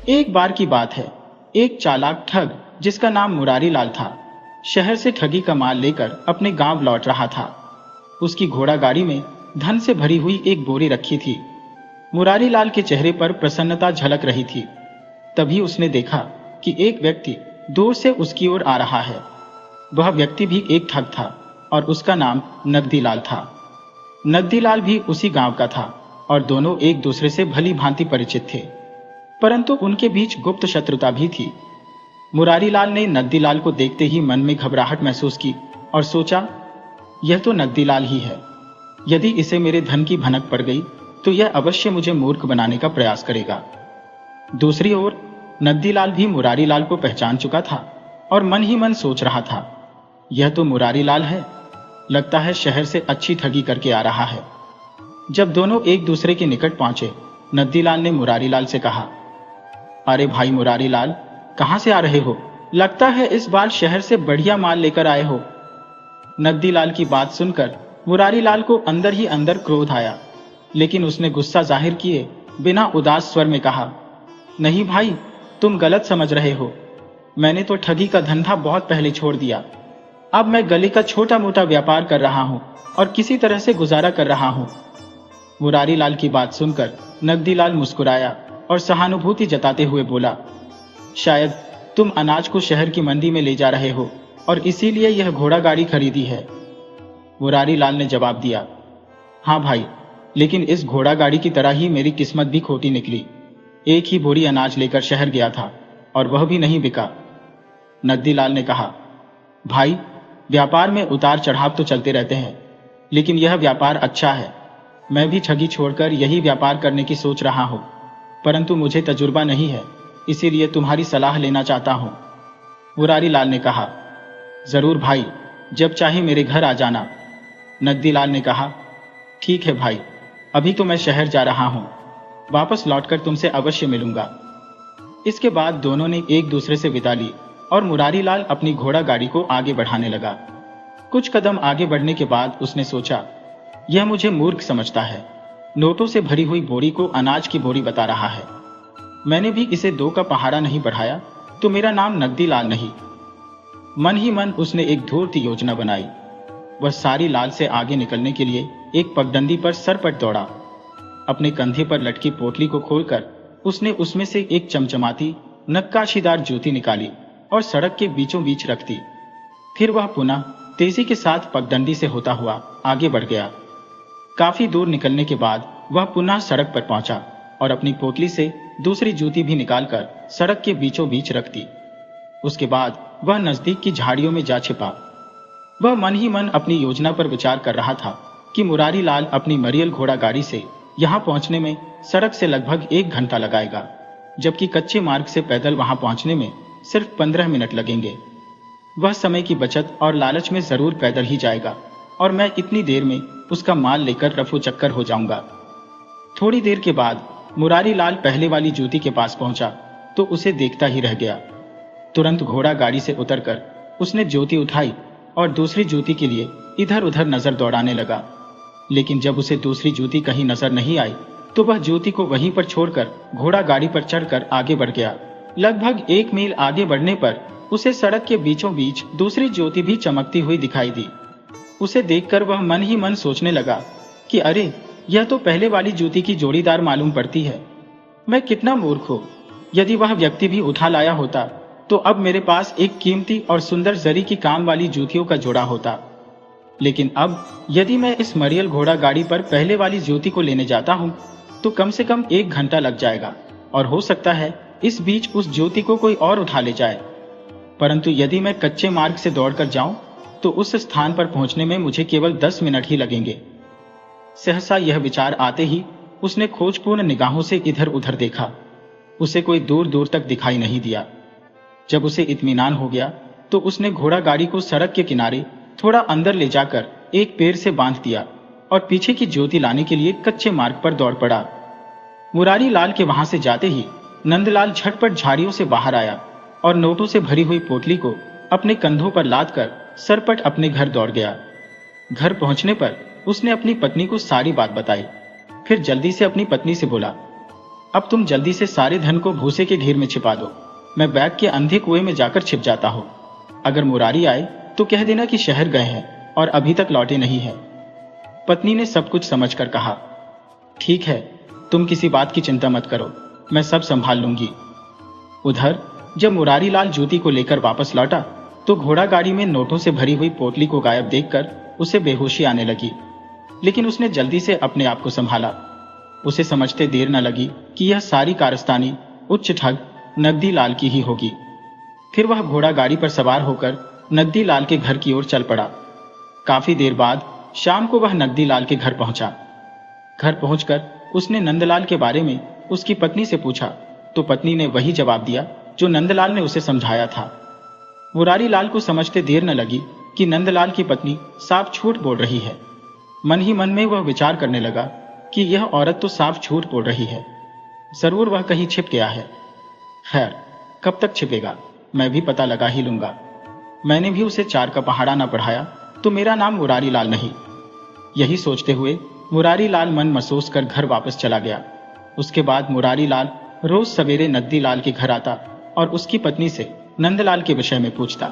एक बार की बात है, एक चालाक ठग जिसका नाम मुरारी लाल था, शहर से ठगी का माल लेकर अपने गांव लौट रहा था। उसकी घोड़ा गाड़ी में धन से भरी हुई एक बोरी रखी थी। मुरारी लाल के चेहरे पर प्रसन्नता झलक रही थी। तभी उसने देखा कि एक व्यक्ति दूर से उसकी ओर आ रहा है। वह व्यक्ति भी एक ठग था और उसका नाम नगदी लाल था। नगदी लाल भी उसी गांव का था और दोनों एक दूसरे से भली भांति परिचित थे, परंतु उनके बीच गुप्त शत्रुता भी थी। मुरारी लाल ने नगदी लाल को देखते ही मन में घबराहट महसूस की और सोचा, यह तो नगदी लाल ही है। यदि इसे मेरे धन की भनक पड़ गई तो यह अवश्य मुझे मूर्ख बनाने का प्रयास करेगा। दूसरी ओर नगदी लाल भी मुरारी लाल को पहचान चुका था और मन ही मन सोच रहा था, यह तो मुरारी लाल है, लगता है शहर से अच्छी ठगी करके आ रहा है। जब दोनों एक दूसरे के निकट पहुंचे, नगदी लाल ने मुरारी लाल से कहा, अरे भाई मुरारी लाल, कहां से आ रहे हो? लगता है इस बार शहर से बढ़िया माल लेकर आए हो। नगदी लाल की बात सुनकर मुरारी लाल को अंदर ही अंदर क्रोध आया, लेकिन उसने गुस्सा जाहिर किए बिना उदास स्वर में कहा, नहीं भाई, तुम गलत समझ रहे हो। मैंने तो ठगी का धंधा बहुत पहले छोड़ दिया। अब मैं गली का छोटा मोटा व्यापार कर रहा हूं और किसी तरह से गुजारा कर रहा हूं। मुरारी लाल की बात सुनकर नगदी लाल मुस्कुराया और सहानुभूति जताते हुए बोला, शायद तुम अनाज को शहर की मंडी में ले जा रहे हो और इसीलिए यह घोड़ा गाड़ी खरीदी है। मुरारी लाल ने जवाब दिया, हाँ भाई, लेकिन इस घोड़ा गाड़ी की तरह ही मेरी किस्मत भी खोटी निकली। एक ही बोरी अनाज लेकर शहर गया था और वह भी नहीं बिका। नगदी लाल ने कहा, भाई, व्यापार में उतार चढ़ाव तो चलते रहते हैं, लेकिन यह व्यापार अच्छा है। मैं भी ठगी छोड़कर यही व्यापार करने की सोच रहा हूं, परंतु मुझे तजुर्बा नहीं है, इसीलिए तुम्हारी सलाह लेना चाहता हूं। मुरारी लाल ने कहा, जरूर भाई, जब चाहे मेरे घर आ जाना। नगदी लाल ने कहा, ठीक है भाई, अभी तो मैं शहर जा रहा हूं, वापस लौटकर तुमसे अवश्य मिलूंगा। इसके बाद दोनों ने एक दूसरे से विदा ली और मुरारी लाल अपनी घोड़ा गाड़ी को आगे बढ़ाने लगा। कुछ कदम आगे बढ़ने के बाद उसने सोचा, यह मुझे मूर्ख समझता है, नोटों से भरी हुई बोरी को अनाज की बोरी बता रहा है। मैंने भी इसे 2 का पहाड़ा नहीं बढ़ाया तो मेरा नाम नगदी लाल नहीं। मन ही मन उसने एक धूर्त योजना बनाई। वह सारी लाल से आगे निकलने के लिए एक पगडंडी पर सरपट दौड़ा। अपने कंधे पर लटकी पोटली को खोलकर उसने उसमें से एक चमचमाती नक्काशीदार जूती निकाली और सड़क के बीचों बीच रख दी। फिर वह पुनः तेजी के साथ पगडंडी से होता हुआ आगे बढ़ गया। काफी दूर निकलने के बाद वह पुनः सड़क पर पहुंचा और अपनी पोटली से दूसरी जूती भी निकालकर सड़क के बीचों बीच रख दी। उसके बाद वह नजदीक की झाड़ियों में जा छिपा। वह मन ही मन अपनी योजना पर विचार कर रहा था कि मुरारी लाल अपनी मरियल घोड़ा गाड़ी से यहां पहुंचने में सड़क से लगभग 1 घंटा लगाएगा, जबकि कच्चे मार्ग से पैदल वहां पहुंचने में सिर्फ 15 मिनट लगेंगे। वह समय की बचत और लालच में जरूर पैदल ही जाएगा और मैं इतनी देर में उसका माल लेकर रफू चक्कर हो जाऊंगा। थोड़ी देर के बाद मुरारी लाल पहले वाली जूती के पास पहुंचा तो उसे देखता ही रह गया। तुरंत घोड़ा गाड़ी से उतरकर उसने जूती उठाई और दूसरी जूती के लिए इधर उधर नजर दौड़ाने लगा, लेकिन जब उसे दूसरी जूती कहीं नजर नहीं आई तो वह जूती को वहीं पर छोड़कर घोड़ा गाड़ी पर चढ़कर आगे बढ़ गया। लगभग 1 मील आगे बढ़ने पर उसे सड़क के बीचों बीच दूसरी ज्योति भी चमकती हुई दिखाई दी। उसे देखकर वह मन ही मन सोचने लगा कि अरे, यह तो पहले वाली जूती की जोड़ीदार मालूम पड़ती है। मैं कितना मूर्ख हूं। यदि वह व्यक्ति भी उठा लाया होता तो अब मेरे पास एक कीमती और सुंदर जरी की काम वाली जूतियों का जोड़ा होता। लेकिन अब यदि मैं इस मरियल घोड़ा गाड़ी पर पहले वाली ज्योति को लेने जाता हूं तो कम से कम 1 घंटा लग जाएगा और हो सकता है इस बीच उस ज्योति को कोई और उठा ले जाए। परंतु यदि मैं कच्चे मार्ग से दौड़कर जाऊं तो उस स्थान पर पहुंचने में मुझे केवल 10 मिनट ही लगेंगे। सहसा यह विचार आते ही उसने खोजपूर्ण निगाहों से इधर उधर देखा। उसे कोई दूर दूर तक दिखाई नहीं दिया। जब उसे इत्मीनान हो गया तो उसने घोड़ा गाड़ी को सड़क के किनारे थोड़ा अंदर ले जाकर एक पेड़ से बांध दिया और पीछे की ज्योति लाने के लिए कच्चे मार्ग पर दौड़ पड़ा। मुरारी लाल के वहां से जाते ही नंदलाल झटपट झाड़ियों से बाहर आया और नोटों से भरी हुई पोटली को अपने कंधों पर लादकर सरपट अपने घर दौड़ गया। घर पहुंचने पर उसने अपनी पत्नी को सारी बात बताई। फिर जल्दी से अपनी पत्नी से बोला, अब तुम जल्दी से सारे धन को भूसे के ढेर में छिपा दो। मैं बैग के अंधे कुएं में जाकर छिप जाता हूँ। अगर मुरारी आए तो कह देना कि शहर गए हैं और अभी तक लौटे नहीं हैं। पत्नी ने सब कुछ समझकर कहा, ठीक है, तुम किसी बात की चिंता मत करो, मैं सब संभाल लूंगी। उधर जब मुरारी लाल जूती को लेकर वापस लौटा तो घोड़ा गाड़ी में नोटों से भरी हुई पोटली को गायब देखकर उसे बेहोशी आने लगी, लेकिन उसने जल्दी से अपने आप को संभाला। उसे समझते देर न लगी कि यह सारी कारस्तानी उच्च ठग नगदी लाल की ही होगी। फिर वह घोड़ा गाड़ी पर सवार होकर नगदी लाल के घर की ओर चल पड़ा। काफी देर बाद शाम को वह नगदी लाल के घर पहुंचा। घर पहुंचकर उसने नंदलाल के बारे में उसकी पत्नी से पूछा तो पत्नी ने वही जवाब दिया जो नंदलाल ने उसे समझाया था। मुरारी लाल को समझते देर न लगी कि नंदलाल की पत्नी साफ झूठ बोल रही है। मन ही मन में वह विचार करने लगा कि यह औरत तो साफ झूठ बोल रही है, जरूर वह कहीं छिप गया है। खैर, कब तक छिपेगा, मैं भी पता लगा ही लूंगा। मैंने भी उसे 4 का पहाड़ा ना पढ़ाया तो मेरा नाम मुरारी लाल नहीं। यही सोचते हुए मुरारी लाल मन महसूस कर घर वापस चला गया। उसके बाद मुरारी लाल रोज सवेरे नगदी लाल के घर आता और उसकी पत्नी से नंदलाल के विषय में पूछता,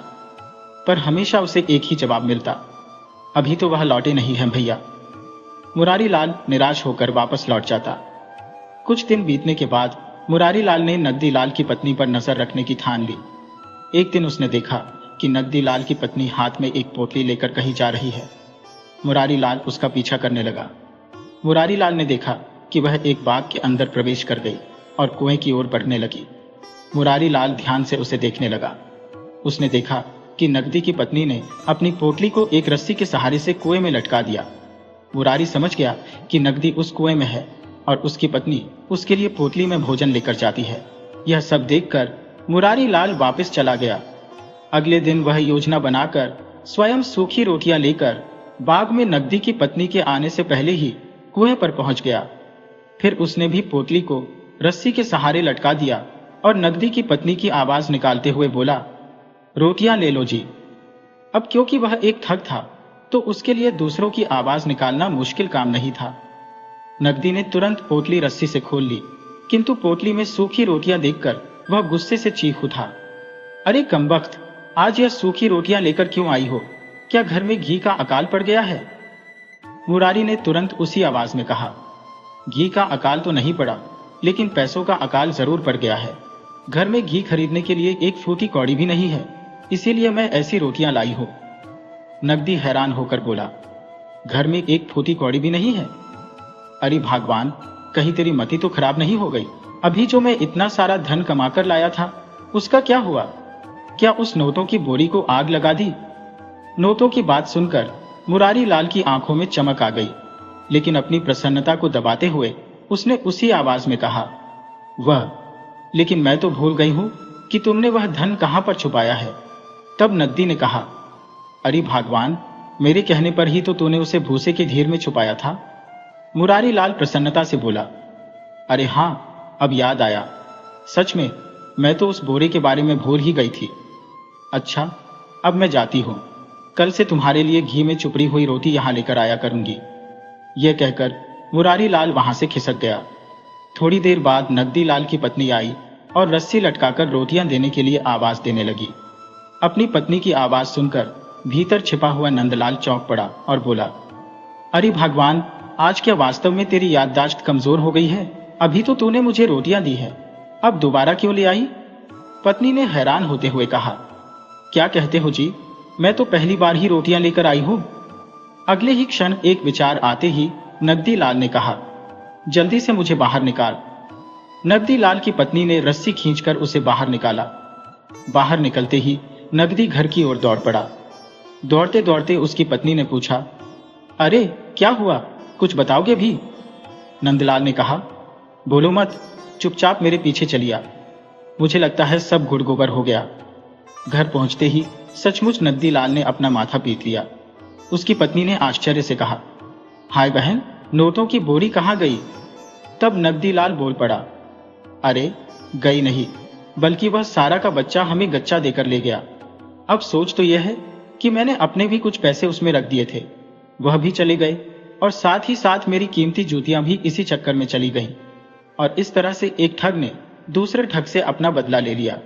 पर हमेशा उसे एक ही जवाब मिलता, अभी तो वह लौटे नहीं हैं भैया। मुरारी लाल निराश होकर वापस लौट जाता। कुछ दिन बीतने के बाद मुरारी लाल ने नगदी लाल की पत्नी पर नजर रखने की ठान ली। एक दिन उसने देखा कि नगदी लाल की पत्नी हाथ में एक पोटली लेकर कहीं जा रही है। मुरारी लाल उसका पीछा करने लगा। मुरारी लाल ने देखा कि वह एक बाग के अंदर प्रवेश कर गई और कुएं की ओर बढ़ने लगी। मुरारी लाल ध्यान से उसे देखने लगा। उसने देखा कि नगदी की पत्नी ने अपनी पोटली को एक रस्सी के सहारे से कुएं में लटका दिया। मुरारी समझ गया कि नगदी उस कुएं में है और उसकी पत्नी उसके लिए पोटली में भोजन लेकर जाती है। यह सब देखकर मुरारी लाल वापस चला गया। अगले दिन वह योजना बनाकर स्वयं सूखी रोटियां लेकर बाग में नगदी की पत्नी के आने से पहले ही कुएं पर पहुंच गया। फिर उसने भी पोटली को रस्सी के सहारे लटका दिया और नगदी की पत्नी की आवाज निकालते हुए बोला, रोटियां ले लो जी। अब क्योंकि वह एक ठग था तो उसके लिए दूसरों की आवाज निकालना मुश्किल काम नहीं था। नगदी ने तुरंत पोटली रस्सी से खोल ली, किंतु पोटली में सूखी रोटियां देखकर वह गुस्से से चीख उठा, अरे कमबख्त, आज यह सूखी रोटियां लेकर क्यों आई हो? क्या घर में घी का अकाल पड़ गया है? मुरारी ने तुरंत उसी आवाज में कहा, घी का अकाल तो नहीं पड़ा, लेकिन पैसों का अकाल जरूर पड़ गया है। घर में घी खरीदने के लिए एक फूटी कौड़ी भी नहीं है, इसीलिए मैं ऐसी रोटियां लाई हूं। नगदी हैरान होकर बोला, घर में एक फूटी कौड़ी भी नहीं है? अरे भगवान, कहीं तेरी मति तो खराब नहीं हो गई? अभी जो मैं इतना सारा धन कमाकर लाया था उसका क्या हुआ? क्या उस नोटों की बोरी को आग लगा दी? नोटों की बात सुनकर मुरारी लाल की आंखों में चमक आ गई, लेकिन अपनी प्रसन्नता को दबाते हुए उसने उसी आवाज में कहा, वह, लेकिन मैं तो भूल गई हूं कि तुमने वह धन कहां पर छुपाया है। तब नगदी ने कहा, अरे भगवान, मेरे कहने पर ही तो तूने उसे भूसे के ढेर में छुपाया था। मुरारी लाल प्रसन्नता से बोला, अरे हां, अब याद आया, सच में मैं तो उस बोरे के बारे में भूल ही गई थी। अच्छा, अब मैं जाती हूं, कल से तुम्हारे लिए घी में चुपड़ी हुई रोटी यहां लेकर आया करूंगी। यह कहकर मुरारी लाल वहां से खिसक गया। थोड़ी देर बाद नगदी लाल की पत्नी आई और रस्सी लटकाकर रोटियां देने के लिए आवाज देने लगी। अपनी पत्नी की आवाज सुनकर भीतर छिपा हुआ नंदलाल चौंक पड़ा और बोला, अरे भगवान, आज क्या वास्तव में तेरी याददाश्त कमजोर हो गई है? अभी तो तूने मुझे रोटियां दी है, अब दोबारा क्यों ले आई? पत्नी ने हैरान होते हुए कहा, क्या कहते हो जी, मैं तो पहली बार ही रोटियां लेकर आई हूं। अगले ही क्षण एक विचार आते ही नगदी लाल ने कहा, जल्दी से मुझे बाहर निकाल। नगदी लाल की पत्नी ने रस्सी खींचकर उसे बाहर निकाला। बाहर निकलते ही नगदी घर की ओर दौड़ पड़ा। दौड़ते दौड़ते उसकी पत्नी ने पूछा, अरे क्या हुआ, कुछ बताओगे भी? नंदलाल ने कहा, बोलो मत, चुपचाप मेरे पीछे चलिए, मुझे लगता है सब गुड़ गोबर हो गया। घर पहुंचते ही सचमुच नगदी लाल ने अपना माथा पीट लिया। उसकी पत्नी ने आश्चर्य से कहा, हाय बहन, नोटों की बोरी कहां गई? तब नगदी लाल बोल पड़ा, अरे गई नहीं, बल्कि वह सारा का बच्चा हमें गच्चा देकर ले गया। अब सोच तो यह है कि मैंने अपने भी कुछ पैसे उसमें रख दिए थे, वह भी चले गए, और साथ ही साथ मेरी कीमती जूतियां भी इसी चक्कर में चली गईं। और इस तरह से एक ठग ने दूसरे ठग से अपना बदला ले लिया।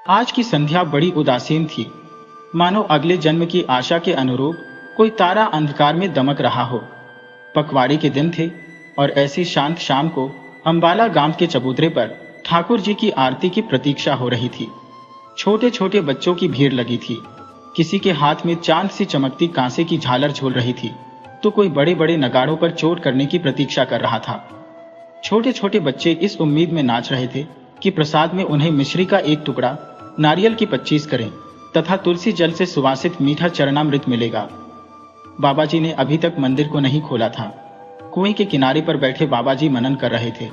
आज की संध्या बड़ी उदासीन थी, मानो अगले जन्म की आशा के अनुरूप कोई तारा अंधकार में दमक रहा हो। पखवाड़े के दिन थे और ऐसी शांत शाम को अंबाला गांव के चबूतरे पर ठाकुर जी की आरती की प्रतीक्षा हो रही थी। छोटे छोटे बच्चों की भीड़ लगी थी। किसी के हाथ में चांद सी चमकती कांसे की झालर झूल रही थी, तो कोई बड़े बड़े नगाड़ों पर चोट करने की प्रतीक्षा कर रहा था। छोटे छोटे बच्चे इस उम्मीद में नाच रहे थे कि प्रसाद में उन्हें मिश्री का एक टुकड़ा, नारियल की 25 करें तथा तुलसी जल से सुवासित मीठा चरणामृत मिलेगा। बाबा जी ने अभी तक मंदिर को नहीं खोला था। कुएं के किनारे पर बैठे बाबा जी मनन कर रहे थे,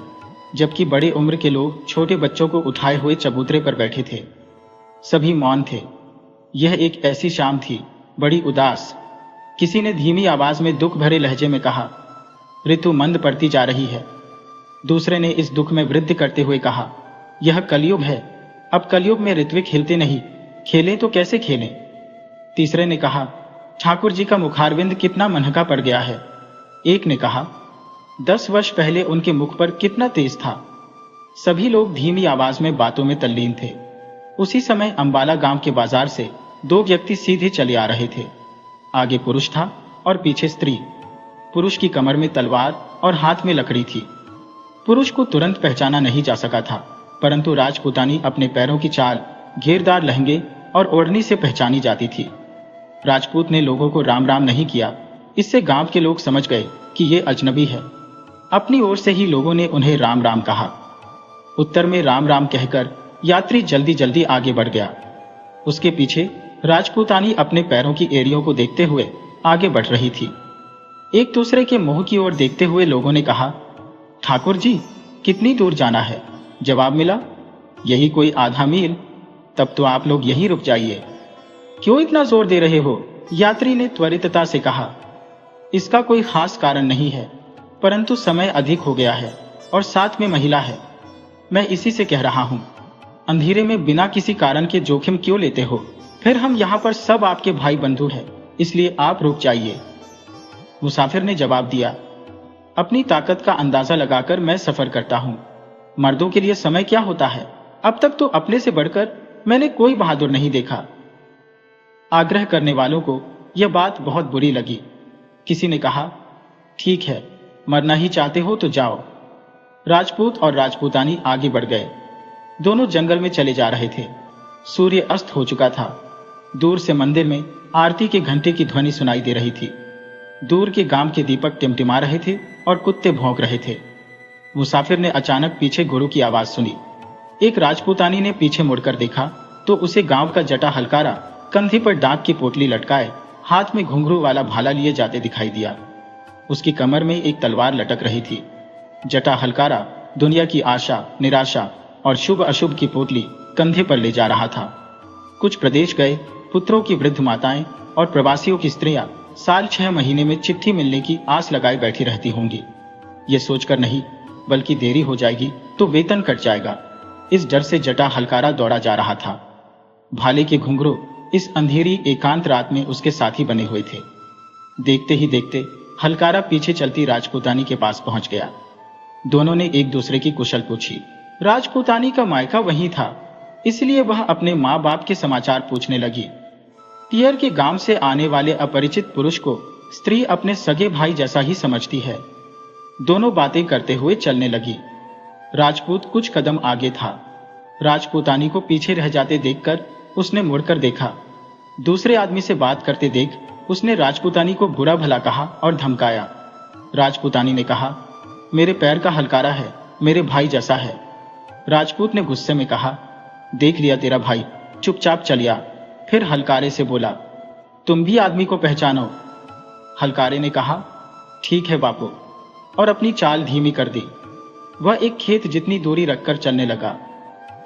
जबकि बड़े उम्र के लोग छोटे बच्चों को उठाए हुए चबूतरे पर बैठे थे। सभी मौन थे। यह एक ऐसी शाम थी, बड़ी उदास। किसी ने धीमी आवाज में दुख भरे लहजे में कहा, ऋतु मंद पड़ती जा रही है। दूसरे ने इस दुख में वृद्धि करते हुए कहा, यह कलयुग है, अब कलयुग में ऋत्विक हिलते नहीं, खेलें तो कैसे खेलें। तीसरे ने कहा, ठाकुर जी का मुखारविंद कितना मनहका पड़ गया है। एक ने कहा, 10 वर्ष पहले उनके मुख पर कितना तेज था। सभी लोग धीमी आवाज में बातों में तल्लीन थे। उसी समय अंबाला गांव के बाजार से 2 व्यक्ति सीधे चले आ रहे थे। आगे पुरुष था और पीछे स्त्री। पुरुष की कमर में तलवार और हाथ में लकड़ी थी। पुरुष को तुरंत पहचाना नहीं जा सका था, परंतु राजपूतानी अपने पैरों की चाल, घेरदार लहंगे और ओढ़नी से पहचानी जाती थी। राजपूत ने लोगों को राम राम नहीं किया। इससे गांव के लोग समझ गए कि ये अजनबी है। अपनी ओर से ही लोगों ने उन्हें राम राम कहा। उत्तर में राम राम कहकर यात्री जल्दी जल्दी आगे बढ़ गया। उसके पीछे राजपूतानी अपने पैरों की एड़ियों को देखते हुए आगे बढ़ रही थी। एक दूसरे के मुंह की ओर देखते हुए लोगों ने कहा, ठाकुर जी, कितनी दूर जाना है? जवाब मिला, यही कोई आधा मील। तब तो आप लोग यहीं रुक जाइए। क्यों इतना जोर दे रहे हो? यात्री ने त्वरितता से कहा। इसका कोई खास कारण नहीं है, परंतु समय अधिक हो गया है और साथ में महिला है। मैं इसी से कह रहा हूं, अंधेरे में बिना किसी कारण के जोखिम क्यों लेते हो? फिर हम यहां पर सब आपके भाई बंधु हैं, इसलिए आप रुक जाइए। मुसाफिर ने जवाब दिया, अपनी ताकत का अंदाजा लगाकर मैं सफर करता हूं। मर्दों के लिए समय क्या होता है? अब तक तो अपने से बढ़कर मैंने कोई बहादुर नहीं देखा। आग्रह करने वालों को यह बात बहुत बुरी लगी। किसी ने कहा, ठीक है, मरना ही चाहते हो तो जाओ। राजपूत और राजपूतानी आगे बढ़ गए। दोनों जंगल में चले जा रहे थे। सूर्य अस्त हो चुका था। दूर से मंदिर में आरती के घंटे की ध्वनि सुनाई दे रही थी। दूर के गांव के दीपक टिमटिमा रहे थे और कुत्ते भौंक रहे थे। मुसाफिर ने अचानक पीछे गुरु की आवाज सुनी। एक राजपूतानी ने पीछे मुड़कर देखा तो उसे गांव का जटा हलकारा कंधे पर डाक की पोटली लटकाए, हाथ में घुंघरू वाला भाला लिए जाते दिखाई दिया। उसकी कमर में एक तलवार लटक रही थी। जटा हलकारा दुनिया की आशा, निराशा और शुभ अशुभ की पोटली कंधे पर ले जा रहा था। कुछ प्रदेश गए पुत्रों की वृद्ध माताएं और प्रवासियों की स्त्रियां साल 6 महीने में चिट्ठी मिलने की आस लगाए बैठी रहती होंगी। ये सोचकर नहीं, बल्कि देरी हो जाएगी तो वेतन कट जाएगा, इस डर से जटा हलकारा दौड़ा जा रहा था। भाले के घुंघरू इस अंधेरी एकांत रात में उसके साथी बने हुए थे। देखते ही देखते हलकारा पीछे चलती राजपूतानी के पास पहुंच गया। दोनों ने एक दूसरे की कुशल पूछी। राजपूतानी का मायका वहीं था, इसलिए वह अपने माँ बाप के समाचार पूछने लगी। टियर के गांव से आने वाले अपरिचित पुरुष को स्त्री अपने सगे भाई जैसा ही समझती है। दोनों बातें करते हुए चलने लगी। राजपूत कुछ कदम आगे था। राजपूतानी को पीछे रह जाते देखकर उसने मुड़कर देखा। दूसरे आदमी से बात करते देख उसने राजपूतानी को बुरा भला कहा और धमकाया। राजपूतानी ने कहा, मेरे पैर का हलकारा है, मेरे भाई जैसा है। राजपूत ने गुस्से में कहा, देख लिया तेरा भाई, चुपचाप चलिया। फिर हलकारे से बोला, तुम भी आदमी को पहचानो। हलकारे ने कहा, ठीक है बापू, और अपनी चाल धीमी कर दी। वह एक खेत जितनी दूरी रखकर चलने लगा।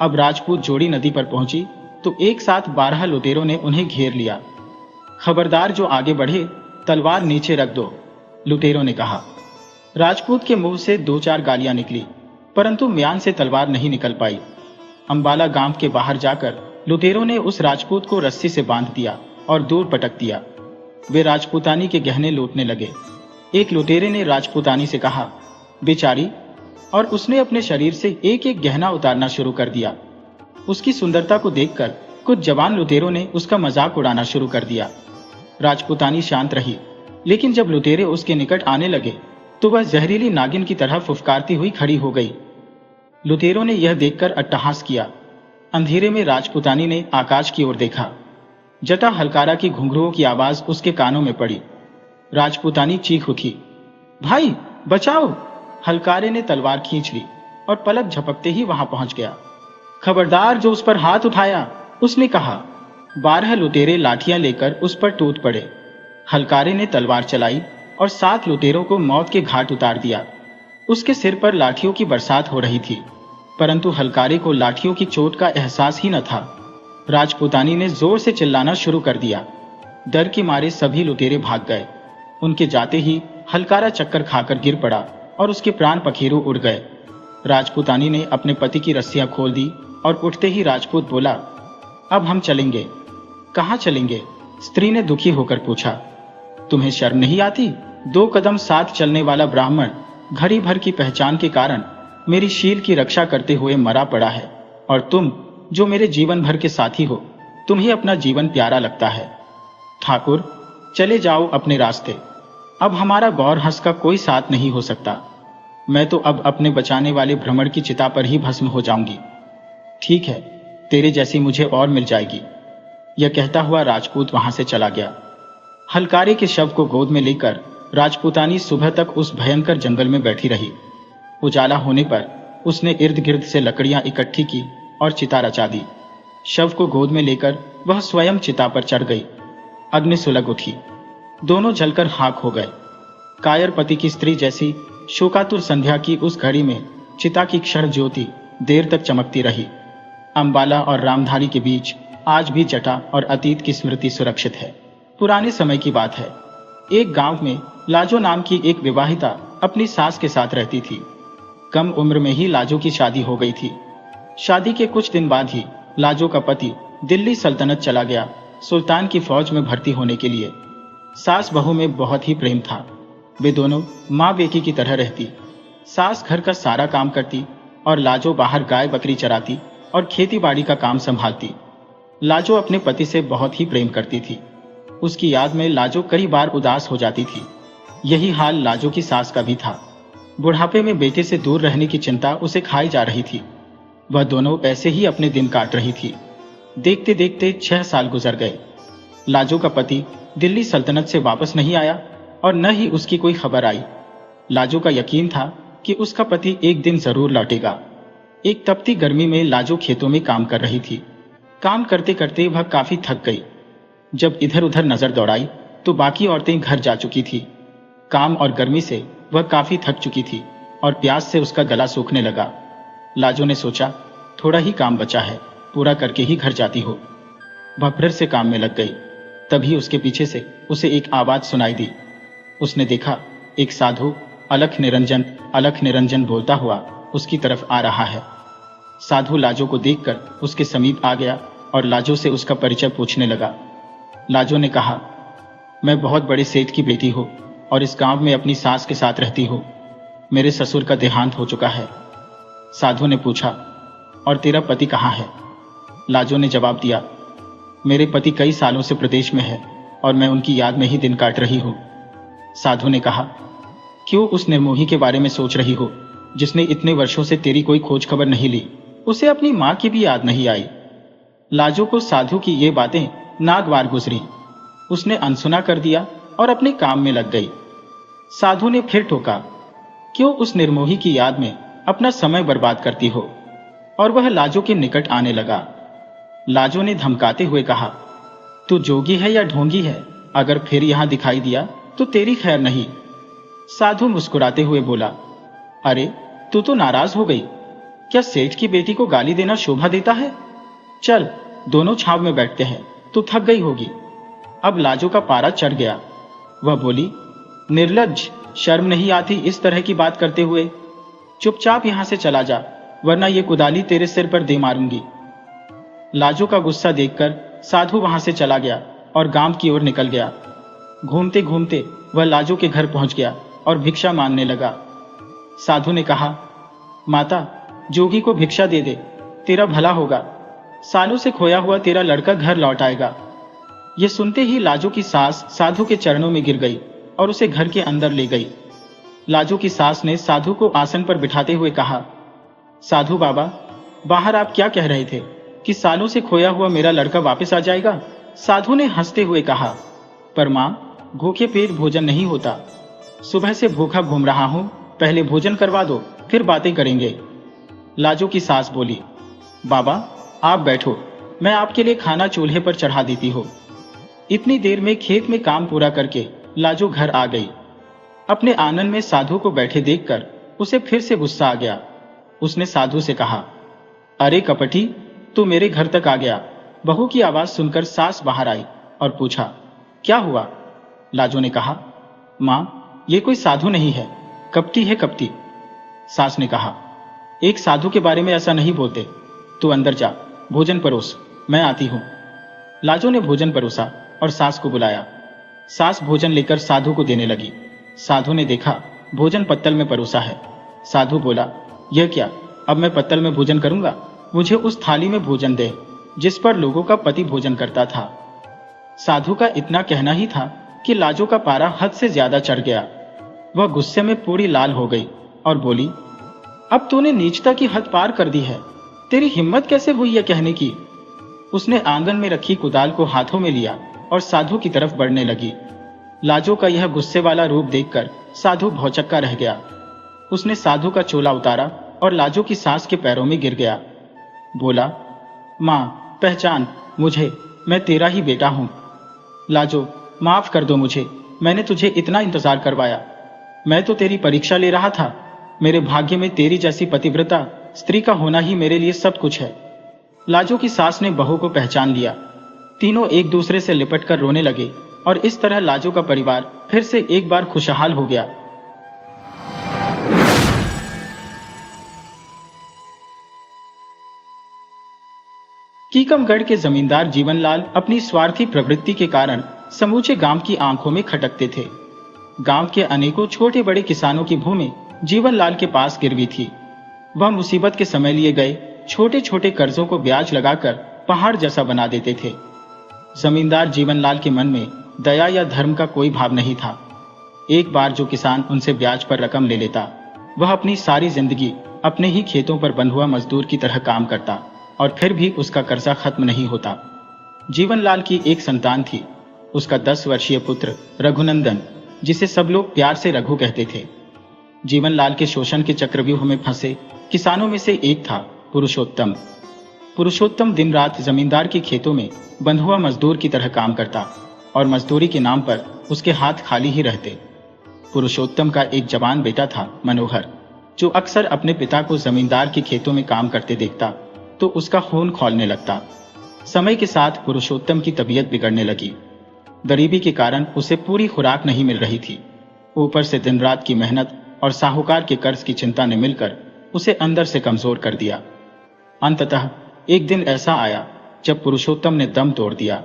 अब राजपूत जोड़ी नदी पर पहुंची तो एक साथ 12 लुटेरों ने उन्हें घेर लिया। खबरदार, जो आगे बढ़े तलवार नीचे रख दो, लुटेरों ने कहा। राजपूत के मुंह से 2-4 गालियां निकली, परंतु म्यान से तलवार नहीं निकल पाई। अंबाला गांव के बाहर जाकर लुटेरों ने उस राजपूत को रस्सी से बांध दिया और दूर पटक दिया। वे राजपूतानी के गहने लूटने लगे। एक लुटेरे ने राजपूतानी से कहा, बेचारी, और उसने अपने शरीर से एक एक गहना उतारना शुरू कर दिया। उसकी सुंदरता को देखकर कुछ जवान लुटेरों ने उसका मजाक उड़ाना शुरू कर दिया। राजपूतानी शांत रही, लेकिन जब लुटेरे उसके निकट आने लगे तो वह जहरीली नागिन की तरह फुफकारती हुई खड़ी हो गई। लुटेरों ने यह देखकर अट्टहास किया। अंधेरे में राजपूतानी ने आकाश की ओर देखा। जटा हलकारा की घुंघरुओं की आवाज उसके कानों में पड़ी। राजपूतानी चीख उठी, भाई बचाओ! हलकारे ने तलवार खींच ली और पलक झपकते ही वहां पहुंच गया। खबरदार जो उस पर हाथ उठाया, उसने कहा। 12 लुटेरे लाठियां लेकर उस पर टूट पड़े। हलकारे ने तलवार चलाई और 7 लुटेरों को मौत के घाट उतार दिया। उसके सिर पर लाठियों की बरसात हो रही थी, परंतु हलकारे को लाठियों की चोट का एहसास ही न था। राजपूतानी ने जोर से चिल्लाना शुरू कर दिया। डर के मारे सभी लुटेरे भाग गए। उनके जाते ही हलकारा चक्कर खाकर गिर पड़ा और उसके प्राण पखेरु उड़ गए। राजपूतानी ने अपने पति की रस्सियां खोल दी और उठते ही राजपूत बोला, अब हम चलेंगे। कहाँ चलेंगे? स्त्री ने दुखी होकर पूछा। तुम्हें शर्म नहीं आती? 2 कदम साथ चलने वाला ब्राह्मण घड़ी भर की पहचान के कारण मेरी शील की रक्षा करते हुए मरा पड़ा है, और तुम जो मेरे जीवन भर के साथी हो, तुम्हें अपना जीवन प्यारा लगता है। ठाकुर, चले जाओ अपने रास्ते। अब हमारा गौर हंस का कोई साथ नहीं हो सकता। मैं तो अब अपने बचाने वाले भ्रमण की चिता पर ही भस्म हो जाऊंगी। ठीक है, तेरे जैसी मुझे और मिल जाएगी। यह कहता हुआ राजपूत वहां से चला गया। हलकारे के शव को गोद में लेकर राजपूतानी सुबह तक उस भयंकर जंगल में बैठी रही। उजाला होने पर उसने इर्द गिर्द से लकड़ियां इकट्ठी की और चिता रचा दी। शव को गोद में लेकर वह स्वयं चिता पर चढ़ गई। अग्नि सुलग उठी। दोनों जलकर खाक हो गए। कायर पति की स्त्री जैसी शोकातुर संध्या की उस घड़ी में चिता की क्षण ज्योति देर तक चमकती रही। अंबाला और रामधारी के बीच आज भी जटा और अतीत की स्मृति सुरक्षित है। पुराने समय की बात है। एक गांव में लाजो नाम की एक विवाहिता अपनी सास के साथ रहती थी। कम उम्र में ही लाजो की शादी हो गई थी। शादी के कुछ दिन बाद ही लाजो का पति दिल्ली सल्तनत चला गया, सुल्तान की फौज में भर्ती होने के लिए। सास बहू में बहुत ही प्रेम था। वे दोनों माँ बेटी की तरह रहती। सास घर का सारा काम करती और लाजो बाहर गाय बकरी चराती और खेती बाड़ी का काम संभालती। लाजो अपने पति से बहुत ही प्रेम करती थी। उसकी याद में लाजो कई बार उदास हो जाती थी। यही हाल लाजो की सास का भी था। बुढ़ापे में बेटे से दूर रहने की चिंता उसे खाई जा रही थी। वह दोनों ऐसे ही अपने दिन काट रही थी। देखते देखते 6 साल गुजर गए। लाजो का पति दिल्ली सल्तनत से वापस नहीं आया और न ही उसकी कोई खबर आई। लाजो का यकीन था कि उसका पति एक दिन जरूर लौटेगा। एक तपती गर्मी में लाजो खेतों में काम कर रही थी। काम करते करते वह काफी थक गई। जब इधर उधर नजर दौड़ाई तो बाकी औरतें घर जा चुकी थी। काम और गर्मी से वह काफी थक चुकी थी और प्यास से उसका गला सूखने लगा। लाजो ने सोचा, थोड़ा ही काम बचा है, पूरा करके ही घर जाती हो। वह फिर से काम में लग गई। तभी उसके पीछे से उसे एक आवाज सुनाई दी। उसने देखा, एक साधु अलख निरंजन बोलता हुआ उसकी तरफ आ रहा है। साधु लाजो को देखकर उसके समीप आ गया और लाजो से उसका परिचय पूछने लगा। लाजो ने कहा, मैं बहुत बड़े सेठ की बेटी हूँ और इस गांव में अपनी सास के साथ रहती हूँ। मेरे ससुर का देहांत हो चुका है। साधु ने पूछा, और तेरा पति कहाँ है? लाजो ने जवाब दिया, मेरे पति कई सालों से प्रदेश में है और मैं उनकी याद में ही दिन काट रही हूँ। साधु ने कहा, क्यों उस निर्मोही के बारे में सोच रही हो जिसने इतने वर्षों से तेरी कोई खोज खबर नहीं ली? उसे अपनी माँ की भी याद नहीं आई। लाजो को साधु की ये बातें नागवार गुजरी। उसने अनसुना कर दिया और अपने काम में लग गई। साधु ने फिर टोका, क्यों उस निर्मोही की याद में अपना समय बर्बाद करती हो? और वह लाजो के निकट आने लगा। लाजो ने धमकाते हुए कहा, तू जोगी है या ढोंगी है? अगर फिर यहां दिखाई दिया तो तेरी खैर नहीं। साधु मुस्कुराते हुए बोला, अरे तू तो नाराज हो गई। क्या सेठ की बेटी को गाली देना शोभा देता है? चल दोनों छाव में बैठते हैं, तू थक गई होगी। अब लाजो का पारा चढ़ गया। वह बोली, निर्लज्ज, शर्म नहीं आती इस तरह की बात करते हुए? चुपचाप यहां से चला जा, वरना ये कुदाली तेरे सिर पर दे मारूंगी। लाजो का गुस्सा देखकर साधु वहां से चला गया और गांव की ओर निकल गया। घूमते घूमते वह लाजो के घर पहुंच गया और भिक्षा मांगने लगा। साधु ने कहा, माता, जोगी को भिक्षा दे दे, तेरा भला होगा। सालों से खोया हुआ तेरा लड़का घर लौट आएगा। यह सुनते ही लाजो की सास साधु के चरणों में गिर गई और उसे घर के अंदर ले गई। लाजो की सास ने साधु को आसन पर बिठाते हुए कहा, साधु बाबा, बाहर आप क्या कह रहे थे कि सालों से खोया हुआ मेरा लड़का वापस आ जाएगा? साधु ने हंसते हुए कहा, पर मां, भूखे पेट भोजन नहीं होता। सुबह से भूखा घूम रहा हूं, पहले भोजन करवा दो, फिर बातें करेंगे। लाजो की सास बोली, बाबा आप बैठो, मैं आपके लिए खाना चूल्हे पर चढ़ा देती हूँ। इतनी देर में खेत में काम पूरा करके लाजो घर आ गई। अपने आनंद में साधु को बैठे देखकर उसे फिर से गुस्सा आ गया। उसने साधु से कहा, अरे कपटी, तू मेरे घर तक आ गया। बहू की आवाज सुनकर सास बाहर आई और पूछा, क्या हुआ? लाजो ने कहा, मां, ये कोई साधु नहीं है, कपटी है, कपटी। सास ने कहा, एक साधु के बारे में ऐसा नहीं बोलते। तू अंदर जा, भोजन परोस, मैं आती हूं। लाजो ने भोजन परोसा और सास को बुलाया। सास भोजन लेकर साधु को देने लगी। साधु ने देखा भोजन पत्तल में परोसा है। साधु बोला, यह क्या? अब मैं पत्तल में भोजन करूंगा? मुझे उस थाली में भोजन दे जिस पर लोगों का पति भोजन करता था। साधु का इतना कहना ही था कि लाजो का पारा हद से ज्यादा चढ़ गया। वह गुस्से में पूरी लाल हो गई और बोली, अब तूने नीचता की हद पार कर दी है। तेरी हिम्मत कैसे हुई यह कहने की? उसने आंगन में रखी कुदाल को हाथों में लिया और साधु की तरफ बढ़ने लगी। लाजो का यह गुस्से वाला रूप देखकर साधु भौचक्का रह गया। उसने साधु का चोला उतारा और लाजो की सास के पैरों में गिर गया। बोला, मां, पहचान मुझे, मैं तेरा ही बेटा हूं। लाजो, माफ कर दो मुझे, मैंने तुझे इतना इंतजार करवाया। मैं तो तेरी परीक्षा ले रहा था। मेरे भाग्य में तेरी जैसी पतिव्रता स्त्री का होना ही मेरे लिए सब कुछ है। लाजो की सास ने बहू को पहचान लिया। तीनों एक दूसरे से लिपट कर रोने लगे और इस तरह लाजो का परिवार फिर से एक बार खुशहाल हो गया। कीकमगढ़ के जमींदार जीवनलाल अपनी स्वार्थी प्रवृत्ति के कारण समूचे गांव की आंखों में खटकते थे। गांव के अनेकों छोटे बड़े किसानों की भूमि जीवनलाल के पास गिरवी थी। वह मुसीबत के समय लिए गए छोटे छोटे कर्जों को ब्याज लगाकर पहाड़ जैसा बना देते थे। जमींदार जीवनलाल के मन में दया या धर्म का कोई भाव नहीं था। एक बार जो किसान उनसे ब्याज पर रकम ले लेता, वह अपनी सारी जिंदगी अपने ही खेतों पर बंधुआ मजदूर की तरह काम करता और फिर भी उसका कर्जा खत्म नहीं होता। जीवनलाल की एक संतान थी, उसका 10 वर्षीय पुत्र रघुनंदन, जिसे सब लोग प्यार से रघु कहते थे। जीवनलाल के शोषण के चक्रव्यूह में फंसे किसानों में से एक था पुरुषोत्तम। पुरुषोत्तम दिन रात जमींदार के खेतों में बंधुआ मजदूर की तरह काम करता और मजदूरी के नाम पर उसके हाथ खाली ही रहते। पुरुषोत्तम का एक जवान बेटा था मनोहर, जो अक्सर अपने पिता को जमींदार के खेतों में काम करते देखता तो उसका खून खौलने लगता। समय के साथ पुरुषोत्तम की तबीयत बिगड़ने लगी। गरीबी के कारण उसे पूरी खुराक नहीं मिल रही थी। ऊपर से दिन रात की मेहनत और साहूकार के कर्ज की चिंता ने मिलकर उसे अंदर से कमजोर कर दिया। अंततः एक दिन ऐसा आया जब पुरुषोत्तम ने दम तोड़ दिया।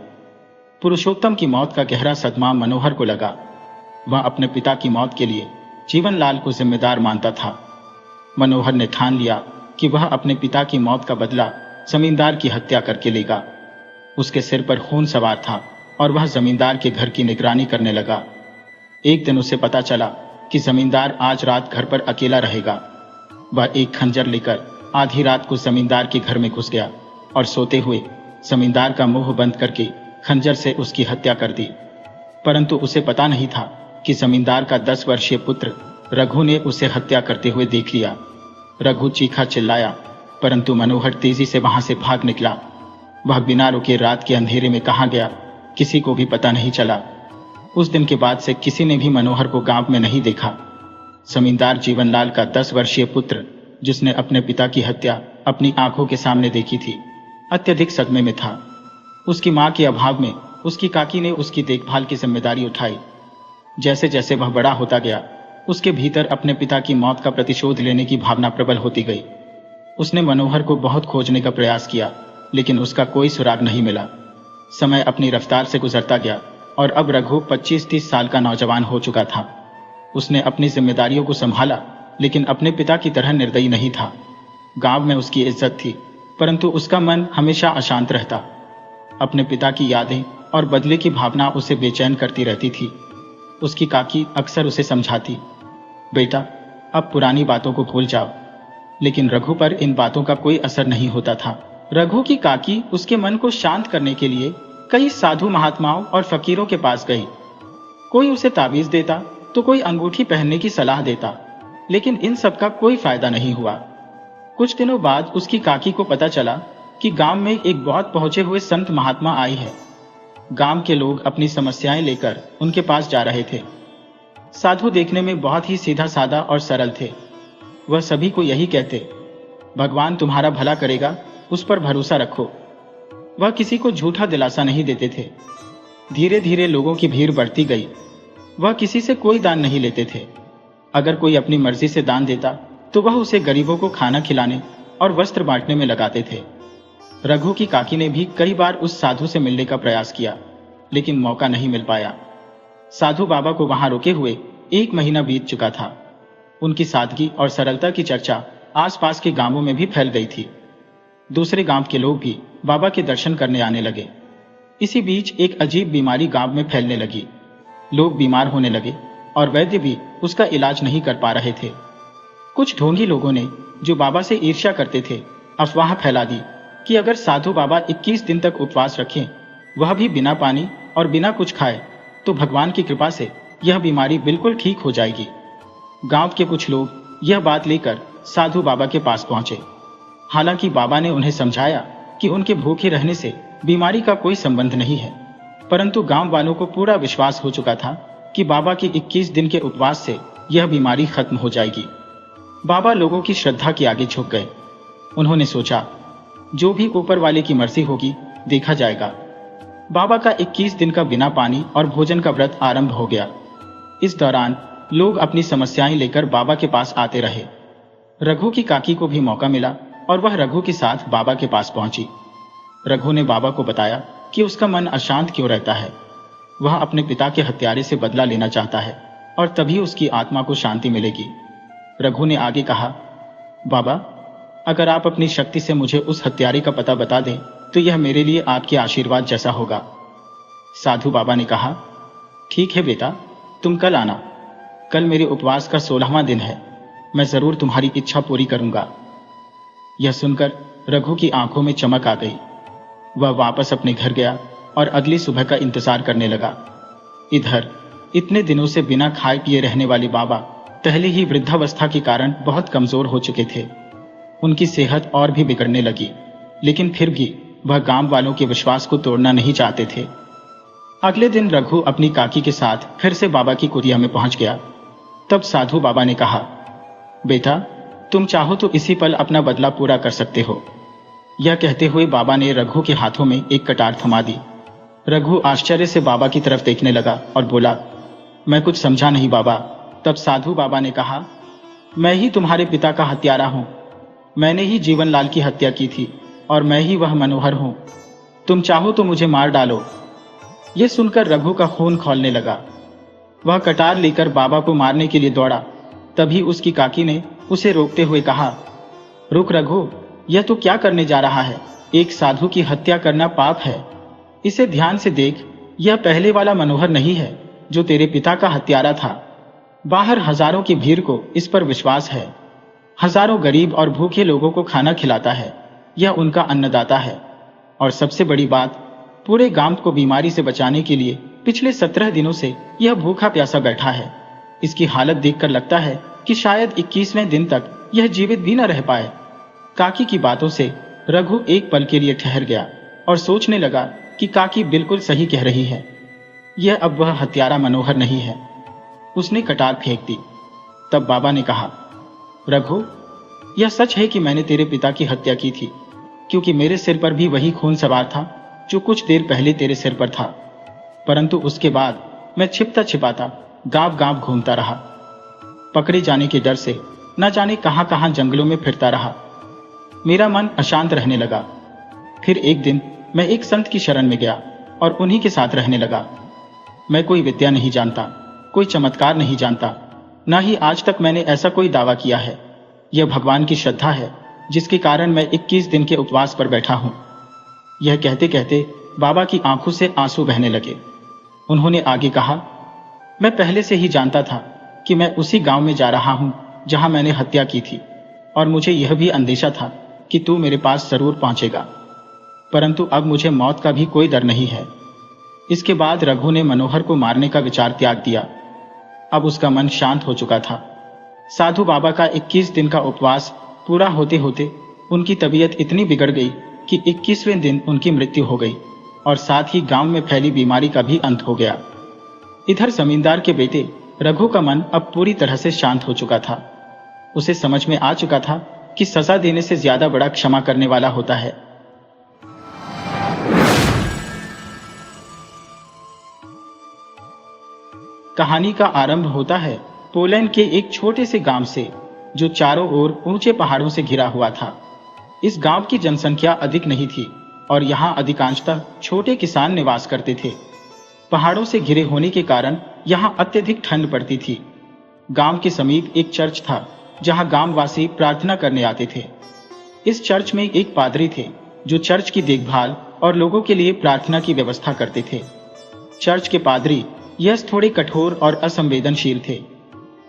पुरुषोत्तम की मौत का गहरा सदमा मनोहर को लगा। वह अपने पिता की मौत के लिए जीवनलाल को जिम्मेदार मानता था। मनोहर ने ठान लिया कि वह अपने पिता की मौत का बदला जमींदार की हत्या करके लेगा। उसके सिर पर खून सवार था और वह जमींदार के घर की निगरानी करने लगा। एक दिन उसे पता चला कि जमींदार आज रात घर पर अकेला रहेगा। वह एक खंजर लेकर आधी रात को जमींदार के घर में घुस गया और सोते हुए जमींदार का मुंह बंद करके खंजर से उसकी हत्या कर दी। परंतु उसे पता नहीं था कि जमींदार का 10 वर्षीय पुत्र रघु ने उसे हत्या करते हुए देख लिया। रघु चीखा चिल्लाया, परंतु मनोहर तेजी से वहां से भाग निकला। वह बिना रुके रात के अंधेरे में कहां गया, किसी को भी पता नहीं चला। उस दिन के बाद से किसी ने भी मनोहर को गांव में नहीं देखा। जमींदार जीवनलाल का 10 वर्षीय पुत्र, जिसने अपने पिता की हत्या अपनी आंखों के सामने देखी थी, अत्यधिक सदमे में था। उसकी मां के अभाव में उसकी काकी ने उसकी देखभाल की जिम्मेदारी उठाई। जैसे जैसे वह बड़ा होता गया, उसके भीतर अपने पिता की मौत का प्रतिशोध लेने की भावना प्रबल होती गई। उसने मनोहर को बहुत खोजने का प्रयास किया, लेकिन उसका कोई सुराग नहीं मिला। समय अपनी रफ्तार से गुजरता गया और अब रघु 25-30 साल का नौजवान हो चुका था। उसने अपनी जिम्मेदारियों को संभाला, लेकिन अपने पिता की तरह निर्दयी नहीं था। गांव में उसकी इज्जत थी, परंतु उसका मन हमेशा अशांत रहता। अपने पिता की यादें और बदले की भावना उसे बेचैन करती रहती थी। उसकी काकी अक्सर उसे समझाती, बेटा अब पुरानी बातों को भूल जाओ, लेकिन रघु पर इन बातों का कोई असर नहीं होता था। रघु की काकी उसके मन को शांत करने के लिए कई साधु महात्माओं और फकीरों के पास गई। कोई उसे ताबीज देता तो कोई अंगूठी पहनने की सलाह देता, लेकिन इन सब का कोई फायदा नहीं हुआ। कुछ दिनों बाद उसकी काकी को पता चला कि गांव में एक बहुत पहुंचे हुए संत महात्मा आए हैं। गांव के लोग अपनी समस्याएं लेकर उनके पास जा रहे थे। साधु देखने में बहुत ही सीधा साधा और सरल थे। वह सभी को यही कहते, भगवान तुम्हारा भला करेगा, उस पर भरोसा रखो। वह किसी को झूठा दिलासा नहीं देते थे। धीरे धीरे लोगों की भीड़ बढ़ती गई। वह किसी से कोई दान नहीं लेते थे। अगर कोई अपनी मर्जी से दान देता तो वह उसे गरीबों को खाना खिलाने और वस्त्र बांटने में लगाते थे। रघु की काकी ने भी कई बार उस साधु से मिलने का प्रयास किया, लेकिन मौका नहीं मिल पाया। साधु बाबा को वहां रुके हुए 1 महीना बीत चुका था। उनकी सादगी और सरलता की चर्चा आसपास के गांवों में भी फैल गई थी। दूसरे गांव के लोग भी बाबा के दर्शन करने आने लगे। इसी बीच एक अजीब बीमारी गांव में फैलने लगी। लोग बीमार होने लगे और वैद्य भी उसका इलाज नहीं कर पा रहे थे। कुछ ढोंगी लोगों ने, जो बाबा से ईर्ष्या करते थे, अफवाह फैला दी कि अगर साधु बाबा 21 दिन तक उपवास रखें, वह भी बिना पानी और बिना कुछ खाए, तो भगवान की कृपा से यह बीमारी बिल्कुल ठीक हो जाएगी। गांव के कुछ लोग यह बात लेकर साधु बाबा के पास पहुंचे। हालांकि बाबा ने उन्हें समझाया कि उनके भूखे रहने से बीमारी का कोई संबंध नहीं है, परंतु गांव वालों को पूरा विश्वास हो चुका था कि बाबा के 21 दिन के उपवास से यह बीमारी खत्म हो जाएगी। बाबा लोगों की श्रद्धा के आगे झुक गए। उन्होंने सोचा, जो भी ऊपर वाले की मर्जी होगी, देखा जाएगा। बाबा का 21 दिन का बिना पानी और भोजन का व्रत आरंभ हो गया। इस दौरान लोग अपनी समस्याएं लेकर बाबा के पास आते रहे। रघु की काकी को भी मौका मिला और वह रघु के साथ बाबा के पास पहुंची। रघु ने बाबा को बताया कि उसका मन अशांत क्यों रहता है। वह अपने पिता के हत्यारे से बदला लेना चाहता है और तभी उसकी आत्मा को शांति मिलेगी। रघु ने आगे कहा, बाबा अगर आप अपनी शक्ति से मुझे उस हत्यारे का पता बता दें तो यह मेरे लिए आपके आशीर्वाद जैसा होगा। साधु बाबा ने कहा, ठीक है बेटा, तुम कल आना। कल मेरे उपवास का 16वां दिन है। मैं जरूर तुम्हारी इच्छा पूरी करूंगा। यह सुनकर रघु की आंखों में चमक आ गई। वह वापस अपने घर गया और अगली सुबह का इंतजार करने लगा। इधर इतने दिनों से बिना खाए पिए रहने वाले बाबा पहले ही वृद्धावस्था के कारण बहुत कमजोर हो चुके थे। उनकी सेहत और भी बिगड़ने लगी, लेकिन फिर भी वह गांव वालों के विश्वास को तोड़ना नहीं चाहते थे। अगले दिन रघु अपनी काकी के साथ फिर से बाबा की कुटिया में पहुंच गया। तब साधु बाबा ने कहा, बेटा तुम चाहो तो इसी पल अपना बदला पूरा कर सकते हो। यह कहते हुए बाबा ने रघु के हाथों में एक कटार थमा दी। रघु आश्चर्य से बाबा की तरफ देखने लगा और बोला, मैं कुछ समझा नहीं बाबा। तब साधु बाबा ने कहा, मैं ही तुम्हारे पिता का हत्यारा हूं। मैंने ही जीवनलाल की हत्या की थी और मैं ही वह मनोहर हूं। तुम चाहो तो मुझे मार डालो। यह सुनकर रघु का खून खौलने लगा। वह कटार लेकर बाबा को मारने के लिए दौड़ा। तभी उसकी काकी ने उसे रोकते हुए कहा, रुक रघु, यह तो क्या करने जा रहा है? एक साधु की हत्या करना पाप है। इसे ध्यान से देख, यह पहले वाला मनोहर नहीं है जो तेरे पिता का हत्यारा था। बाहर हजारों की भीड़ को इस पर विश्वास है। हजारों गरीब और भूखे लोगों को खाना खिलाता है। यह उनका अन्नदाता है। और सबसे बड़ी बात, पूरे गांव को बीमारी से बचाने के लिए पिछले 17 दिनों से यह भूखा प्यासा बैठा है। इसकी हालत देखकर लगता है कि शायद 21वें दिन तक यह जीवित भी न रह पाए। काकी की बातों से रघु एक पल के लिए ठहर गया और सोचने लगा कि काकी बिल्कुल सही कह रही है। यह अब वह हत्यारा मनोहर नहीं है। उसने कटार फेंक दी। तब बाबा ने कहा, रघु, यह सच है कि मैंने तेरे पिता की हत्या की थी, क्योंकि मेरे सिर पर भी वही खून सवार था जो कुछ देर पहले तेरे सिर पर था। परंतु उसके बाद मैं छिपता छिपाता गांव गांव घूमता रहा। पकड़े जाने के डर से न जाने कहां कहां जंगलों में फिरता रहा। मेरा मन अशांत रहने लगा। फिर एक दिन मैं एक संत की शरण में गया और उन्हीं के साथ रहने लगा। मैं कोई विद्या नहीं जानता, कोई चमत्कार नहीं जानता, ना ही आज तक मैंने ऐसा कोई दावा किया है। यह भगवान की श्रद्धा है जिसके कारण मैं 21 दिन के उपवास पर बैठा हूं। यह कहते कहते बाबा की आंखों से आंसू बहने लगे। उन्होंने आगे कहा, मैं पहले से ही जानता था कि मैं उसी गांव में जा रहा हूं जहां मैंने हत्या की थी, और मुझे यह भी अंदेशा था कि तू मेरे पास जरूर पहुंचेगा, परंतु अब मुझे मौत का भी कोई डर नहीं है। इसके बाद रघु ने मनोहर को मारने का विचार त्याग दिया। अब उसका मन शांत हो चुका था। साधु बाबा का 21 दिन का उपवास पूरा होते होते उनकी तबीयत इतनी बिगड़ गई कि 21वें दिन उनकी मृत्यु हो गई, और साथ ही गांव में फैली बीमारी का भी अंत हो गया। इधर जमींदार के बेटे रघु का मन अब पूरी तरह से शांत हो चुका था। उसे समझ में आ चुका था कि सजा देने से ज्यादा बड़ा क्षमा करने वाला होता है। कहानी का आरंभ होता है पोलैंड के एक छोटे से गांव से, जो चारों ओर ऊंचे पहाड़ों से घिरा हुआ था। इस गांव की जनसंख्या अधिक नहीं थी और यहां अधिकांशतः छोटे किसान निवास करते थे। पहाड़ों से घिरे होने के कारण यहां अत्यधिक ठंड पड़ती थी। गांव के समीप एक चर्च था जहां गांववासी प्रार्थना करने आते थे। इस चर्च में एक पादरी थे जो चर्च की देखभाल और लोगों के लिए प्रार्थना की व्यवस्था करते थे। चर्च के पादरी यह थोड़े कठोर और असंवेदनशील थे।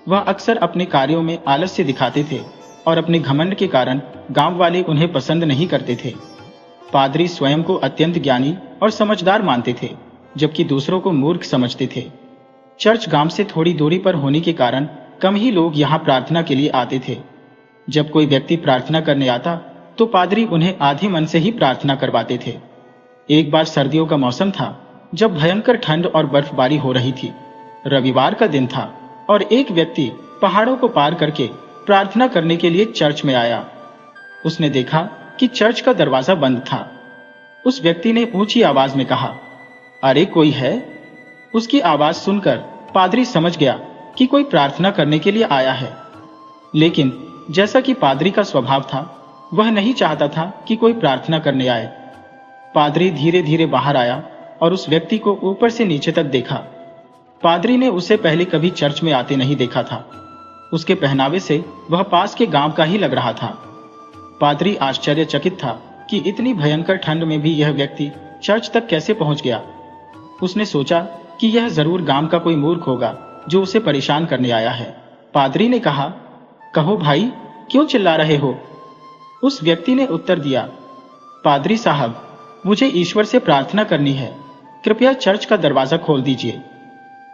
वह अक्सर अपने कार्यों में आलस्य दिखाते थे और अपने घमंड के कारण गांव वाले उन्हें पसंद नहीं करते थे। पादरी स्वयं को अत्यंत ज्ञानी और समझदार मानते थे, जबकि दूसरों को मूर्ख समझते थे। चर्च गांव से थोड़ी दूरी पर होने के कारण कम ही लोग यहां प्रार्थना के लिए आते थे। जब कोई व्यक्ति प्रार्थना करने आता तो पादरी उन्हें आधे मन से ही प्रार्थना करवाते थे। एक बार सर्दियों का मौसम था, जब भयंकर ठंड और बर्फबारी हो रही थी। रविवार का दिन था और एक व्यक्ति पहाड़ों को पार करके प्रार्थना करने के लिए चर्च में आया। उसने देखा कि चर्च का दरवाजा बंद था। उस व्यक्ति ने ऊंची आवाज में कहा, अरे कोई है? उसकी आवाज सुनकर पादरी समझ गया कि कोई प्रार्थना करने के लिए आया है। लेकिन जैसा कि पादरी का स्वभाव था, वह नहीं चाहता था कि कोई प्रार्थना करने आए। पादरी धीरे धीरे बाहर आया और उस व्यक्ति को ऊपर से नीचे तक देखा। पादरी ने उसे पहले कभी चर्च में आते नहीं देखा था। उसके पहनावे से वह पास के गांव का ही लग रहा था। पादरी आश्चर्यचकित था कि इतनी भयंकर ठंड में भी यह व्यक्ति चर्च तक कैसे पहुंच गया। उसने सोचा कि यह जरूर गांव का कोई मूर्ख होगा जो उसे परेशान करने आया है। पादरी ने कहा, कहो भाई, क्यों चिल्ला रहे हो? उस व्यक्ति ने उत्तर दिया, पादरी साहब, मुझे ईश्वर से प्रार्थना करनी है, कृपया चर्च का दरवाजा खोल दीजिए।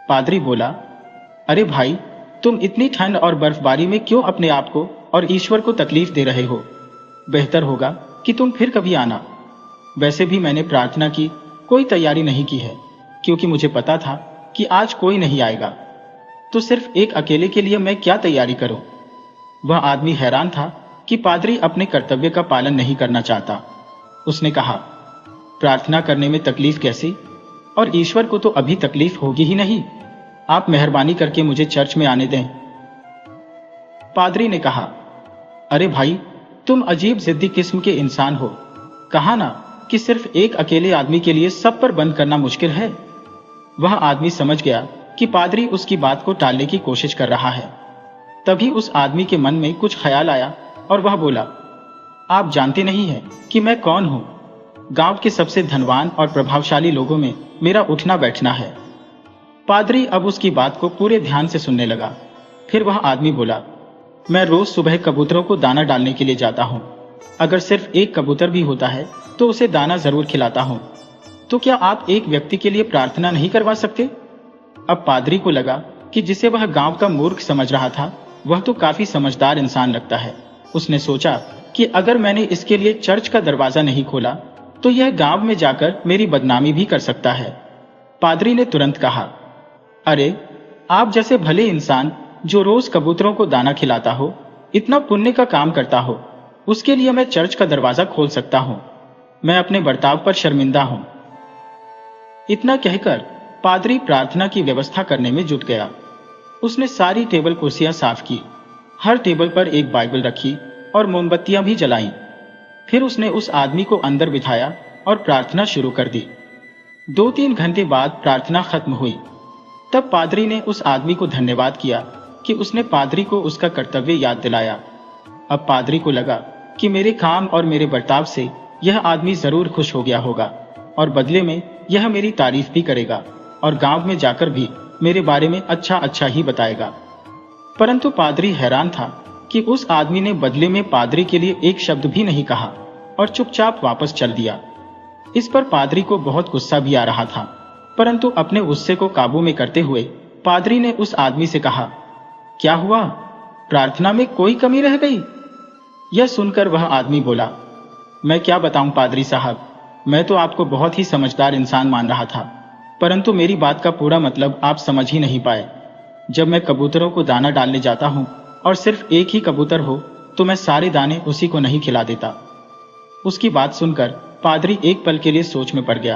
पादरी बोला, अरे भाई, तुम इतनी ठंड और बर्फबारी में क्यों अपने आप को और ईश्वर को तकलीफ दे रहे हो? बेहतर होगा कि तुम फिर कभी आना। वैसे भी मैंने प्रार्थना की कोई तैयारी नहीं की है, क्योंकि मुझे पता था कि आज कोई नहीं आएगा, तो सिर्फ एक अकेले के लिए मैं क्या तैयारी करूं? वह आदमी हैरान था कि पादरी अपने कर्तव्य का पालन नहीं करना चाहता। उसने कहा, प्रार्थना करने में तकलीफ कैसी? और ईश्वर को तो अभी तकलीफ होगी ही नहीं। आप मेहरबानी करके मुझे चर्च में आने दें। पादरी ने कहा, अरे भाई, तुम अजीब जिद्दी किस्म के इंसान हो। कहा ना कि सिर्फ एक अकेले आदमी के लिए सब पर बंद करना मुश्किल है। वह आदमी समझ गया कि पादरी उसकी बात को टालने की कोशिश कर रहा है। तभी उस आदमी के मन में कुछ ख्याल आया और वह बोला, आप जानते नहीं हैं कि मैं कौन हूं। गांव के सबसे धनवान और प्रभावशाली लोगों में मेरा उठना बैठना है। पादरी अब उसकी बात को पूरे ध्यान से सुनने लगा। फिर वह आदमी बोला, मैं रोज सुबह कबूतरों को दाना डालने के लिए जाता हूं। अगर सिर्फ एक कबूतर भी होता है तो उसे दाना जरूर खिलाता हूं। तो क्या आप एक व्यक्ति के लिए प्रार्थना नहीं करवा सकते? अब पादरी को लगा कि जिसे वह गांव का मूर्ख समझ रहा था, वह तो काफी समझदार इंसान लगता है। उसने सोचा कि अगर मैंने इसके लिए चर्च का दरवाजा नहीं खोला तो यह गांव में जाकर मेरी बदनामी भी कर सकता है। पादरी ने तुरंत कहा, अरे, आप जैसे भले इंसान जो रोज कबूतरों को दाना खिलाता हो, इतना पुण्य का काम करता हो, उसके लिए मैं चर्च का दरवाजा खोल सकता हूं। मैं अपने बर्ताव पर शर्मिंदा हूं। इतना कहकर पादरी प्रार्थना की व्यवस्था करने में जुट गया। उसने सारी टेबल कुर्सियां साफ की, हर टेबल पर एक बाइबल रखी और मोमबत्तियां भी जलाईं। फिर उसने उस आदमी को अंदर बिठाया और प्रार्थना शुरू कर दी। 2-3 घंटे बाद प्रार्थना खत्म हुई तब पादरी ने उस आदमी को धन्यवाद किया कि उसने पादरी को उसका कर्तव्य याद दिलाया। अब पादरी को लगा कि मेरे काम और मेरे बर्ताव से यह आदमी जरूर खुश हो गया होगा और बदले में यह मेरी तारीफ भी करेगा और गांव में जाकर भी मेरे बारे में अच्छा अच्छा ही बताएगा। परंतु पादरी हैरान था कि उस आदमी ने बदले में पादरी के लिए एक शब्द भी नहीं कहा और चुपचाप वापस चल दिया। इस पर पादरी को बहुत गुस्सा भी आ रहा था, परंतु अपने गुस्से को काबू में करते हुए पादरी ने उस आदमी से कहा, क्या हुआ? प्रार्थना में कोई कमी रह गई? यह सुनकर वह आदमी बोला, मैं क्या बताऊं पादरी साहब, मैं तो आपको बहुत ही समझदार इंसान मान रहा था, परंतु मेरी बात का पूरा मतलब आप समझ ही नहीं पाए। जब मैं कबूतरों को दाना डालने जाता हूं और सिर्फ एक ही कबूतर हो तो मैं सारे दाने उसी को नहीं खिला देता। उसकी बात सुनकर पादरी एक पल के लिए सोच में पड़ गया।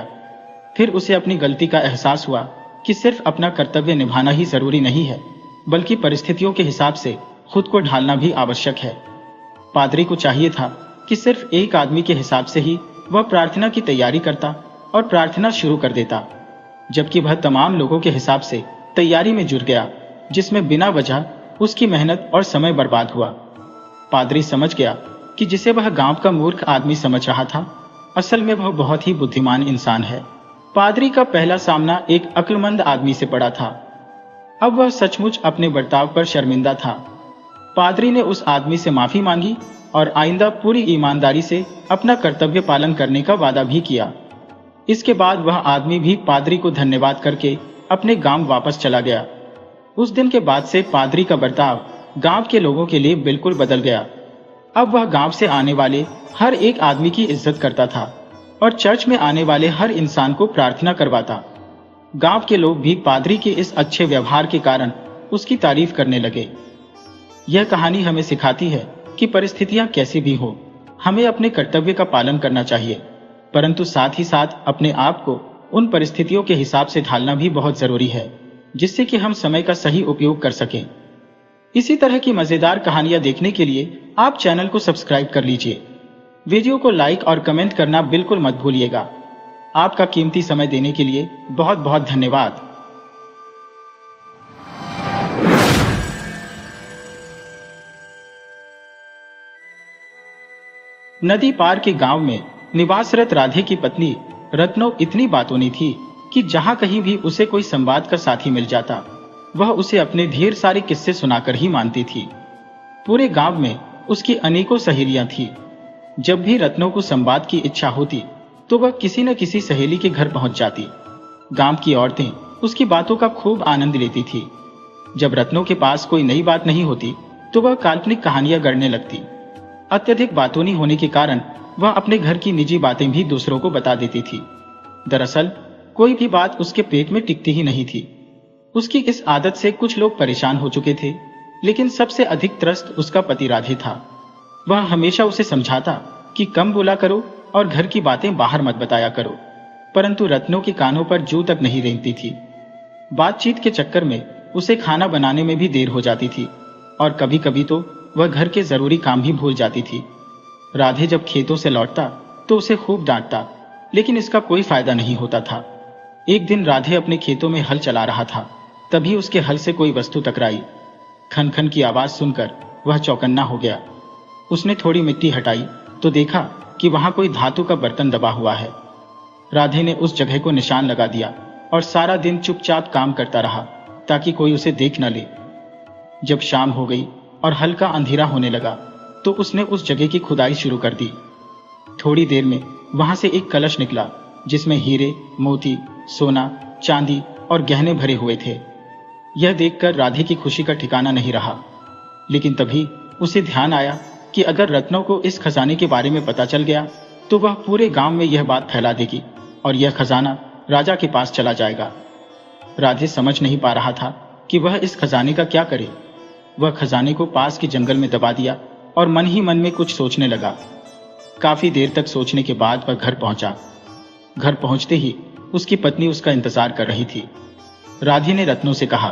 फिर उसे अपनी गलती का एहसास हुआ कि सिर्फ अपना कर्तव्य निभाना ही जरूरी नहीं है, बल्कि परिस्थितियों के हिसाब से खुद को ढालना भी आवश्यक है। पादरी को चाहिए था कि सिर्फ एक आदमी के हिसाब से ही वह प्रार्थना की तैयारी करता और प्रार्थना शुरू कर देता, जबकि वह तमाम लोगों के हिसाब से तैयारी में जुट गया, जिसमें बिना वजह उसकी मेहनत और समय बर्बाद हुआ। पादरी समझ गया कि जिसे वह गांव का मूर्ख आदमी समझ रहा था, असल में वह बहुत ही बुद्धिमान इंसान है। पादरी का पहला सामना एक अक्लमंद आदमी से पड़ा था। अब वह सचमुच अपने बर्ताव पर शर्मिंदा था। पादरी ने उस आदमी से माफी मांगी और आइंदा पूरी ईमानदारी से अपना कर्तव्य पालन करने का वादा भी किया। इसके बाद वह आदमी भी पादरी को धन्यवाद करके अपने गांव वापस चला गया। उस दिन के बाद से पादरी का बर्ताव गांव के लोगों के लिए बिल्कुल बदल गया। अब वह गांव से आने वाले हर एक आदमी की इज्जत करता था और चर्च में आने वाले हर इंसान को प्रार्थना करवाता। गांव के लोग भी पादरी के इस अच्छे व्यवहार के कारण उसकी तारीफ करने लगे। यह कहानी हमें सिखाती है कि परिस्थितियां कैसी भी हो, हमें अपने कर्तव्य का पालन करना चाहिए, परंतु साथ ही साथ अपने आप को उन परिस्थितियों के हिसाब से ढालना भी बहुत जरूरी है, जिससे कि हम समय का सही उपयोग कर सकें। इसी तरह की मजेदार कहानियां देखने के लिए आप चैनल को सब्सक्राइब कर लीजिए। वीडियो को लाइक और कमेंट करना बिल्कुल मत भूलिएगा। आपका कीमती समय देने के लिए बहुत बहुत धन्यवाद। नदी पार के गांव में निवासरत राधे की पत्नी रत्नो इतनी बातूनी थी कि जहां कहीं भी उसे कोई संवाद का साथी मिल जाता, वह उसे अपने ढेर सारे किस्से सुनाकर ही मानती थी। पूरे गांव में उसकी अनेकों सहेलियां थी। जब भी रत्नो को संवाद की इच्छा होती तो वह किसी न किसी सहेली के घर पहुंच जाती। गांव की औरतें उसकी बातों का खूब आनंद लेती थी। जब रत्नो के पास कोई नई बात नहीं होती तो वह काल्पनिक कहानियां गढ़ने लगती। अत्यधिक बातूनी होने के कारण वह अपने घर की निजी बातें भी दूसरों को बता देती थी। दरअसल कोई भी बात उसके पेट में टिकती ही नहीं थी। उसकी इस आदत से कुछ लोग परेशान हो चुके थे, लेकिन सबसे अधिक त्रस्त उसका पति राधे था। वह हमेशा उसे समझाता कि कम बोला करो और घर की बातें बाहर मत बताया करो, परंतु रत्नो के कानों पर जू तक नहीं रेंगती थी। बातचीत के चक्कर में उसे खाना बनाने में भी देर हो जाती थी और कभी कभी तो वह घर के जरूरी काम भी भूल जाती थी। राधे जब खेतों से लौटता तो उसे खूब डांटता, लेकिन इसका कोई फायदा नहीं होता था। एक दिन राधे अपने खेतों में हल चला रहा था, तभी उसके हल से कोई वस्तु टकराई। खन खन की आवाज सुनकर वह चौकन्ना हो गया। उसने थोड़ी मिट्टी हटाई तो देखा कि वहां कोई धातु का बर्तन दबा हुआ है। राधे ने उस जगह को निशान लगा दिया और सारा दिन चुपचाप काम करता रहा ताकि कोई उसे देख न ले। जब शाम हो गई और हल्का अंधेरा होने लगा तो उसने उस जगह की खुदाई शुरू कर दी। थोड़ी देर में वहां से एक कलश निकला जिसमें हीरे, मोती, सोना, चांदी और गहने भरे हुए थे। यह देखकर राधे की खुशी का ठिकाना नहीं रहा, लेकिन तभी उसे ध्यान आया कि अगर रत्नो को इस खजाने के बारे में पता चल गया तो वह पूरे गांव में यह बात फैला देगी और यह खजाना राजा के पास चला जाएगा। राधे समझ नहीं पा रहा था कि वह इस खजाने का क्या करे। वह खजाने को पास के जंगल में दबा दिया और मन ही मन में कुछ सोचने लगा। काफी देर तक सोचने के बाद वह घर पहुंचा। घर पहुंचते ही उसकी पत्नी उसका इंतजार कर रही थी। राधे ने रत्नो से कहा,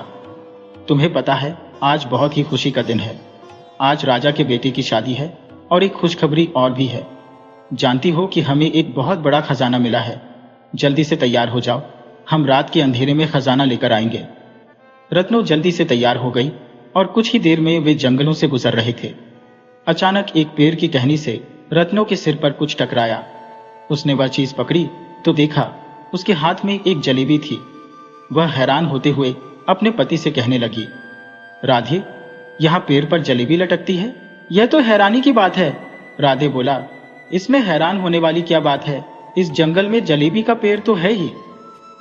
तुम्हें पता है आज बहुत ही खुशी का दिन है। आज राजा के बेटे की शादी है और एक खुशखबरी और भी है। जानती हो कि हमें एक बहुत बड़ा खजाना मिला है। जल्दी से तैयार हो जाओ, हम रात के अंधेरे में खजाना लेकर आएंगे रत्नो जल्दी से तैयार हो गई और कुछ ही देर में वे जंगलों से गुजर रहे थे। अचानक एक पेड़ की टहनी से रत्नो के सिर पर कुछ टकराया। उसने वह चीज पकड़ी तो देखा उसके हाथ में एक जलेबी थी। वह हैरान होते हुए अपने पति से कहने लगी, राधे, यहाँ पेड़ पर जलेबी लटकती है? यह तो हैरानी की बात है। राधे बोला, इसमें हैरान होने वाली क्या बात है? इस जंगल में जलेबी का पेड़ तो है ही।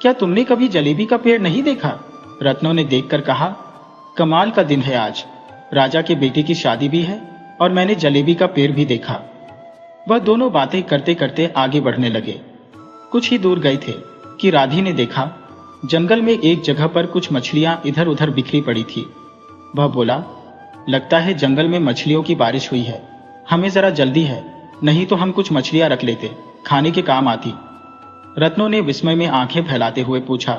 क्या तुमने कभी जलेबी का पेड़ नहीं देखा? रत्नो ने देखकर कहा, कमाल का दिन है आज। राजा के बेटे की शादी भी है और मैंने जलेबी का पेड़ भी देखा। वह दोनों बातें करते करते आगे बढ़ने लगे। कुछ ही दूर गए थे कि राधी ने देखा जंगल में एक जगह पर कुछ मछलियां इधर उधर बिखरी पड़ी थी। वह बोला, लगता है जंगल में मछलियों की बारिश हुई है। हमें जरा जल्दी है, नहीं तो हम कुछ मछलियां रख लेते, खाने के काम आती। रत्नो ने विस्मय में आंखें फैलाते हुए पूछा,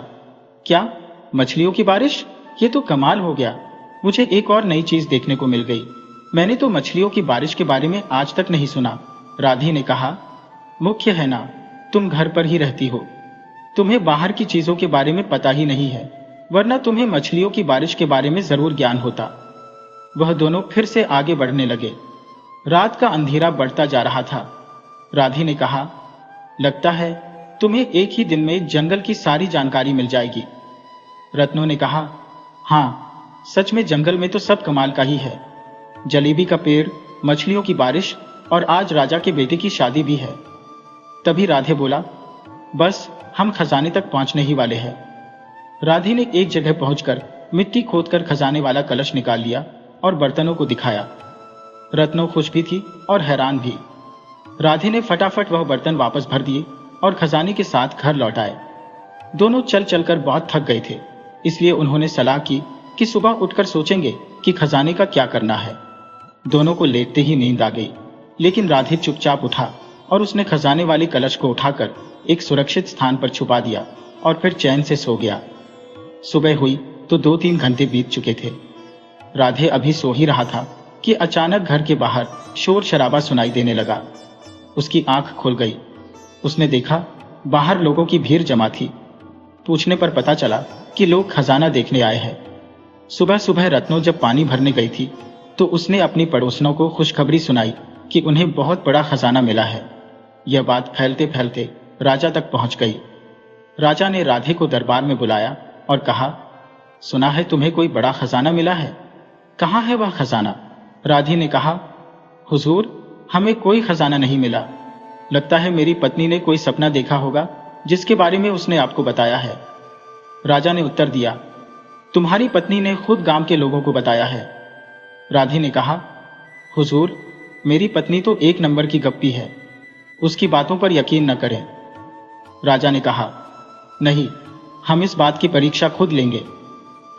क्या मछलियों की बारिश? ये तो कमाल हो गया। मुझे एक और नई चीज देखने को मिल गई। मैंने तो मछलियों की बारिश के बारे में आज तक नहीं सुना। राधी ने कहा, मुख्य है ना, तुम घर पर ही रहती हो, तुम्हें बाहर की चीजों के बारे में पता ही नहीं है, वरना तुम्हें मछलियों की बारिश के बारे में जरूर ज्ञान होता। वह दोनों फिर से आगे बढ़ने लगे। रात का अंधेरा बढ़ता जा रहा था। राधी ने कहा, लगता है तुम्हें एक ही दिन में जंगल की सारी जानकारी मिल जाएगी। रत्नो ने कहा, हाँ, सच में जंगल में तो सब कमाल का ही है। जलेबी का पेड़, मछलियों की बारिश और आज राजा के बेटे की शादी भी है। तभी राधे बोला, बस हम खजाने तक पहुंचने ही वाले हैं। राधी ने एक जगह पहुंचकर मिट्टी खोदकर खजाने वाला कलश निकाल लिया और बर्तनों को दिखाया। रत्नो खुश भी थी और हैरान भी। राधी ने फटाफट वह बर्तन वापस भर दिए और खजाने के साथ घर लौट आए। दोनों चल चलकर बहुत थक गए थे, इसलिए उन्होंने सलाह की कि सुबह उठकर सोचेंगे कि खजाने का क्या करना है। दोनों को लेटते ही नींद आ गई, लेकिन राधे चुपचाप उठा और उसने खजाने वाले कलश को उठाकर एक सुरक्षित स्थान पर छुपा दिया और फिर चैन से सो गया। सुबह हुई तो 2-3 घंटे बीत चुके थे। राधे अभी सो ही रहा था कि अचानक घर के बाहर शोर शराबा सुनाई देने लगा। उसकी आंख खुल गई। उसने देखा बाहर लोगों की भीड़ जमा थी। पूछने पर पता चला कि लोग खजाना देखने आए हैं। सुबह सुबह रत्नो जब पानी भरने गई थी तो उसने अपनी पड़ोसनों को खुशखबरी सुनाई कि उन्हें बहुत बड़ा खजाना मिला है। यह बात फैलते फैलते राजा तक पहुंच गई। राजा ने राधे को दरबार में बुलाया और कहा, सुना है तुम्हें कोई बड़ा खजाना मिला है, कहाँ है वह खजाना? राधी ने कहा, हुजूर, हमें कोई खजाना नहीं मिला। लगता है मेरी पत्नी ने कोई सपना देखा होगा जिसके बारे में उसने आपको बताया है। राजा ने उत्तर दिया, तुम्हारी पत्नी ने खुद गांव के लोगों को बताया है। राधी ने कहा, हुजूर, मेरी पत्नी तो एक नंबर की गप्पी है, उसकी बातों पर यकीन न करें। राजा ने कहा, नहीं, हम इस बात की परीक्षा खुद लेंगे।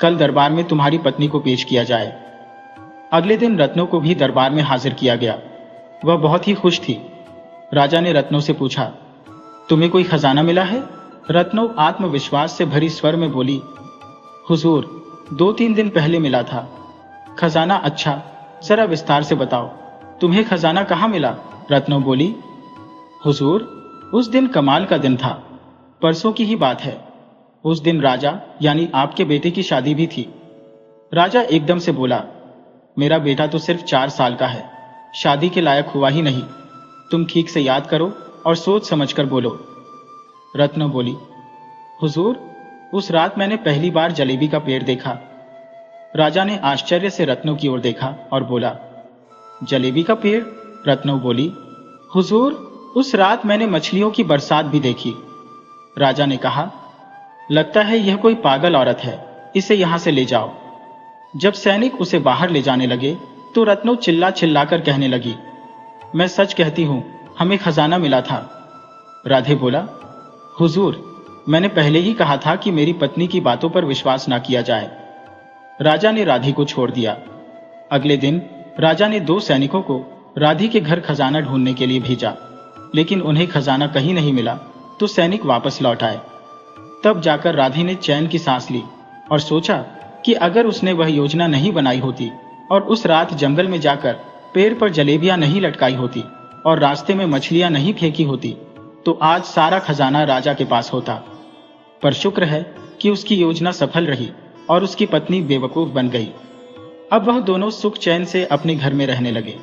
कल दरबार में तुम्हारी पत्नी को पेश किया जाए। अगले दिन रत्नो को भी दरबार में हाजिर किया गया। वह बहुत ही खुश थी। राजा ने रत्नो से पूछा, तुम्हें कोई खजाना मिला है? रत्नो आत्मविश्वास से भरी स्वर में बोली, हुजूर, 2-3 दिन पहले मिला था। खजाना? अच्छा, जरा विस्तार से बताओ, तुम्हें खजाना कहाँ मिला? रत्नो बोली, हुजूर, उस दिन कमाल का दिन था। परसों की ही बात है। उस दिन राजा यानी आपके बेटे की शादी भी थी। राजा एकदम से बोला, मेरा बेटा तो सिर्फ 4 साल का है, शादी के लायक हुआ ही नहीं। तुम ठीक से याद करो और सोच समझकर बोलो। रत्नो बोली, हुजूर, उस रात मैंने पहली बार जलेबी का पेड़ देखा। राजा ने आश्चर्य से रत्नो की ओर देखा और बोला, जलेबी का पेड़? रत्नो बोली, हुजूर, उस रात मैंने मछलियों की बरसात भी देखी। राजा ने कहा, लगता है यह कोई पागल औरत है, इसे यहां से ले जाओ। जब सैनिक उसे बाहर ले जाने लगे तो रत्नो चिल्ला चिल्लाकर कहने लगी, मैं सच कहती हूं, हमें खजाना मिला था। राधे बोला, हुजूर, मैंने पहले ही कहा था कि मेरी पत्नी की बातों पर विश्वास ना किया जाए। राजा ने राधी को छोड़ दिया। अगले दिन राजा ने 2 सैनिकों को राधी के घर खजाना ढूंढने के लिए भेजा, लेकिन उन्हें खजाना कहीं नहीं मिला तो सैनिक वापस लौट आए। तब जाकर राधी ने चैन की सांस ली और सोचा कि अगर उसने वह योजना नहीं बनाई होती और उस रात जंगल में जाकर पेड़ पर जलेबियां नहीं लटकाई होती और रास्ते में मछलियां नहीं फेंकी होती तो आज सारा खजाना राजा के पास होता। पर शुक्र है कि उसकी योजना सफल रही और उसकी पत्नी बेवकूफ बन गई। अब वह दोनों सुख चैन से अपने घर में रहने लगे।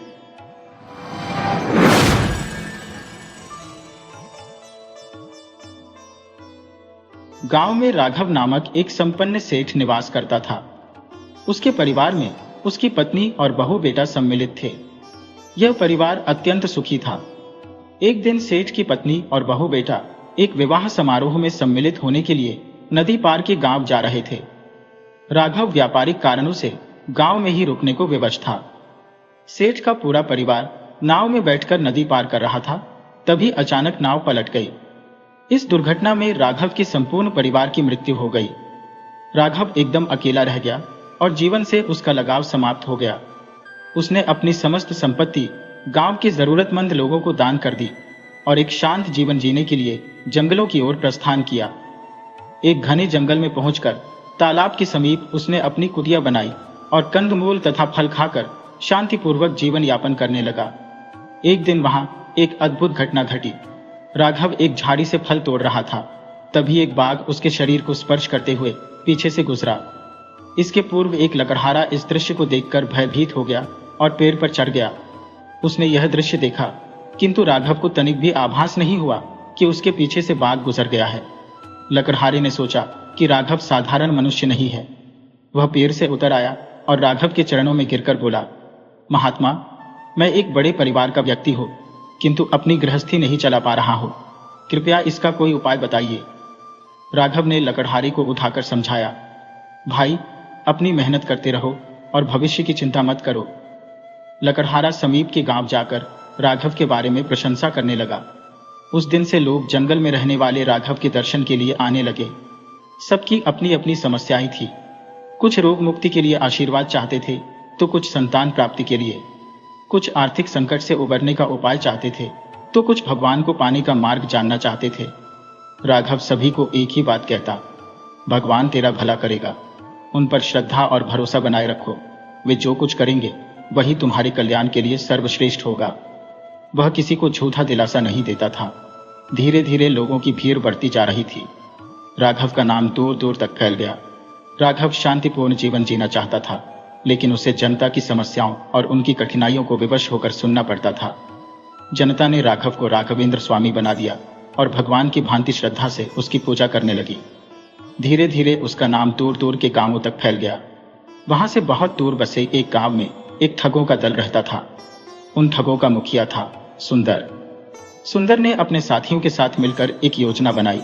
गांव में राघव नामक एक संपन्न सेठ निवास करता था। उसके परिवार में उसकी पत्नी और बहू बेटा सम्मिलित थे। यह परिवार अत्यंत सुखी था। एक दिन सेठ की पत्नी और बहू बेटा एक विवाह समारोह में सम्मिलित होने के लिए नदी पार के गांव जा रहे थे। राघव व्यापारिक कारणों से गांव में ही रुकने को विवश था। सेठ का पूरा परिवार नाव में बैठकर नदी पार कर रहा था, तभी अचानक नाव पलट गई। इस दुर्घटना में राघव के संपूर्ण परिवार की मृत्यु हो गई। राघव एकदम अकेला रह गया और जीवन से उसका लगाव समाप्त हो गया। उसने अपनी समस्त संपत्ति गांव के जरूरतमंद लोगों को दान कर दी और एक शांत जीवन जीने के लिए जंगलों की ओर प्रस्थान किया। एक घने जंगल में पहुंचकर तालाब के समीप उसने अपनी कुटिया बनाई और कंदमूल तथा फल खाकर शांतिपूर्वक जीवन यापन करने लगा। एक दिन वहां एक अद्भुत घटना घटी। राघव एक झाड़ी से फल तोड़ रहा था, तभी एक बाघ उसके शरीर को स्पर्श करते हुए पीछे से गुजरा। इसके पूर्व एक लकड़हारा इस दृश्य को देखकर भयभीत हो गया और पेड़ पर चढ़ गया। उसने यह दृश्य देखा, किंतु राघव को तनिक भी आभास नहीं हुआ कि उसके पीछे से बाघ गुजर गया है। लकड़हारे ने सोचा कि राघव साधारण मनुष्य नहीं है। वह पेड़ से उतर आया और राघव के चरणों में गिरकर बोला, महात्मा, मैं एक बड़े परिवार का व्यक्ति हूं, किंतु अपनी गृहस्थी नहीं चला पा रहा हूं। कृपया इसका कोई उपाय बताइए। राघव ने लकड़हारे को उठाकर समझाया, भाई, अपनी मेहनत करते रहो और भविष्य की चिंता मत करो। लकड़हारा समीप के गांव जाकर राघव के बारे में प्रशंसा करने लगा। उस दिन से लोग जंगल में रहने वाले राघव के दर्शन के लिए आने लगे। सबकी अपनी अपनी समस्याएं थी। कुछ रोग मुक्ति के लिए आशीर्वाद चाहते थे, तो कुछ संतान प्राप्ति के लिए, कुछ आर्थिक संकट से उबरने का उपाय चाहते थे, तो कुछ भगवान को पाने का मार्ग जानना चाहते थे। राघव सभी को एक ही बात कहता, भगवान तेरा भला करेगा, उन पर श्रद्धा और भरोसा बनाए रखो। वे जो कुछ करेंगे वही तुम्हारे कल्याण के लिए सर्वश्रेष्ठ होगा। वह किसी को झूठा दिलासा नहीं देता था। धीरे धीरे लोगों की भीड़ बढ़ती जा रही थी। राघव का नाम दूर दूर तक फैल गया। राघव शांतिपूर्ण जीवन जीना चाहता था, लेकिन उसे जनता की समस्याओं और उनकी कठिनाइयों को विवश होकर सुनना पड़ता था। जनता ने राघव को राघवेंद्र स्वामी बना दिया और भगवान की भांति श्रद्धा से उसकी पूजा करने लगी। धीरे धीरे उसका नाम दूर दूर के गांवों तक फैल गया। वहां से बहुत दूर बसे एक गांव में एक ठगों का दल रहता था। उन ठगों का मुखिया था सुंदर। सुंदर ने अपने साथियों के साथ मिलकर एक योजना बनाई।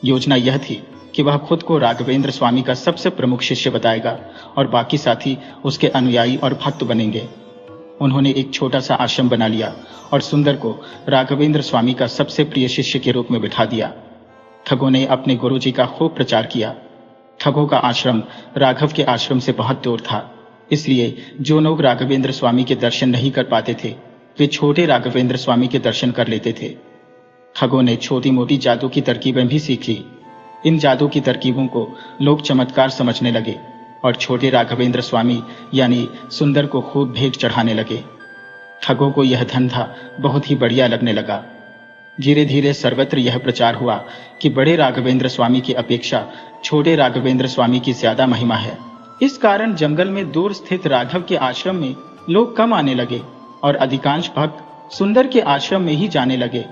योजना यह थी कि वह खुद को राघवेंद्र स्वामी का सबसे प्रमुख शिष्य बताएगा और बाकी साथी उसके अनुयायी और भक्त बनेंगे। उन्होंने एक छोटा सा आश्रम बना लिया और सुंदर को राघवेंद्र स्वामी का सबसे प्रिय शिष्य के रूप में बिठा दिया। ठगों ने अपने गुरुजी का खूब प्रचार किया। ठगों का आश्रम राघव के आश्रम से बहुत दूर था, इसलिए जो लोग राघवेंद्र स्वामी के दर्शन नहीं कर पाते थे, वे छोटे राघवेंद्र स्वामी के दर्शन कर लेते थे। ठगों ने छोटी मोटी जादू की तरकीबें भी सीख ली। इन जादू की तरकीबों को लोग चमत्कार समझने लगे और छोटे राघवेंद्र स्वामी यानी सुंदर को खूब भेंट चढ़ाने लगे। ठगों को यह धंधा बहुत ही बढ़िया लगने लगा। धीरे धीरे सर्वत्र यह प्रचार हुआ कि बड़े राघवेंद्र स्वामी की अपेक्षा छोटे राघवेंद्र स्वामी की ज्यादा महिमा है। इस कारण जंगल में दूर स्थित राघव के आश्रम में लोग कम आने लगे और अधिकांश भक्त सुंदर के आश्रम में ही जाने लगे।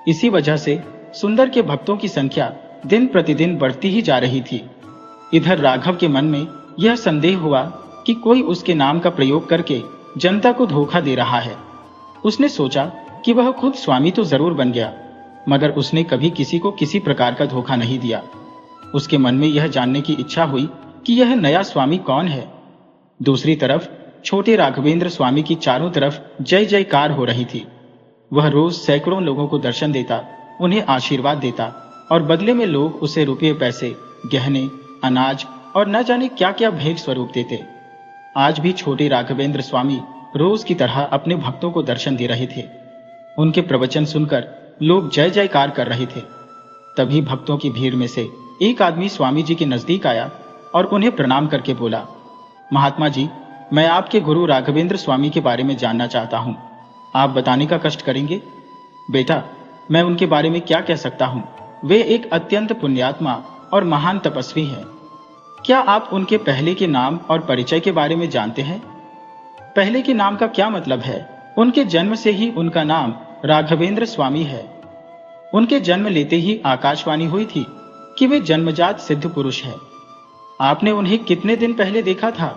इसी वजह से सुंदर के भक्तों की संख्या दिन प्रतिदिन बढ़ती ही जा रही थी। इधर राघव के मन में यह संदेह हुआ कि कोई उसके नाम का प्रयोग करके जनता को धोखा दे रहा है। उसने सोचा कि वह खुद स्वामी तो जरूर बन गया, मगर उसने कभी किसी को किसी प्रकार का धोखा नहीं दिया। उसके मन में यह जानने की इच्छा हुई कि यह नया स्वामी कौन है। दूसरी तरफ छोटे राघवेंद्र स्वामी की चारों तरफ जय जयकार हो रही थी। वह रोज सैकड़ों लोगों को दर्शन देता, उन्हें आशीर्वाद देता और बदले में लोग उसे रुपये, पैसे, गहने, अनाज और न जाने क्या क्या भेंट स्वरूप देते। आज भी छोटे राघवेंद्र स्वामी रोज की तरह अपने भक्तों को दर्शन दे रहे थे। उनके प्रवचन सुनकर लोग जय जयकार कर रहे थे। तभी भक्तों की भीड़ में से एक आदमी स्वामी जी के नजदीक आया और उन्हें प्रणाम करके बोला, महात्मा जी, मैं आपके गुरु राघवेंद्र स्वामी के बारे में जानना चाहता हूं। आप बताने का कष्ट करेंगे? बेटा, मैं उनके बारे में क्या कह सकता हूं। वे एक अत्यंत पुण्यात्मा और महान तपस्वी हैं। क्या आप उनके पहले के नाम और परिचय के बारे में जानते हैं? पहले के नाम का क्या मतलब है? उनके जन्म से ही उनका नाम राघवेंद्र स्वामी है। उनके जन्म लेते ही आकाशवाणी हुई थी कि वे जन्मजात सिद्ध पुरुष है। आपने उन्हें कितने दिन पहले देखा था?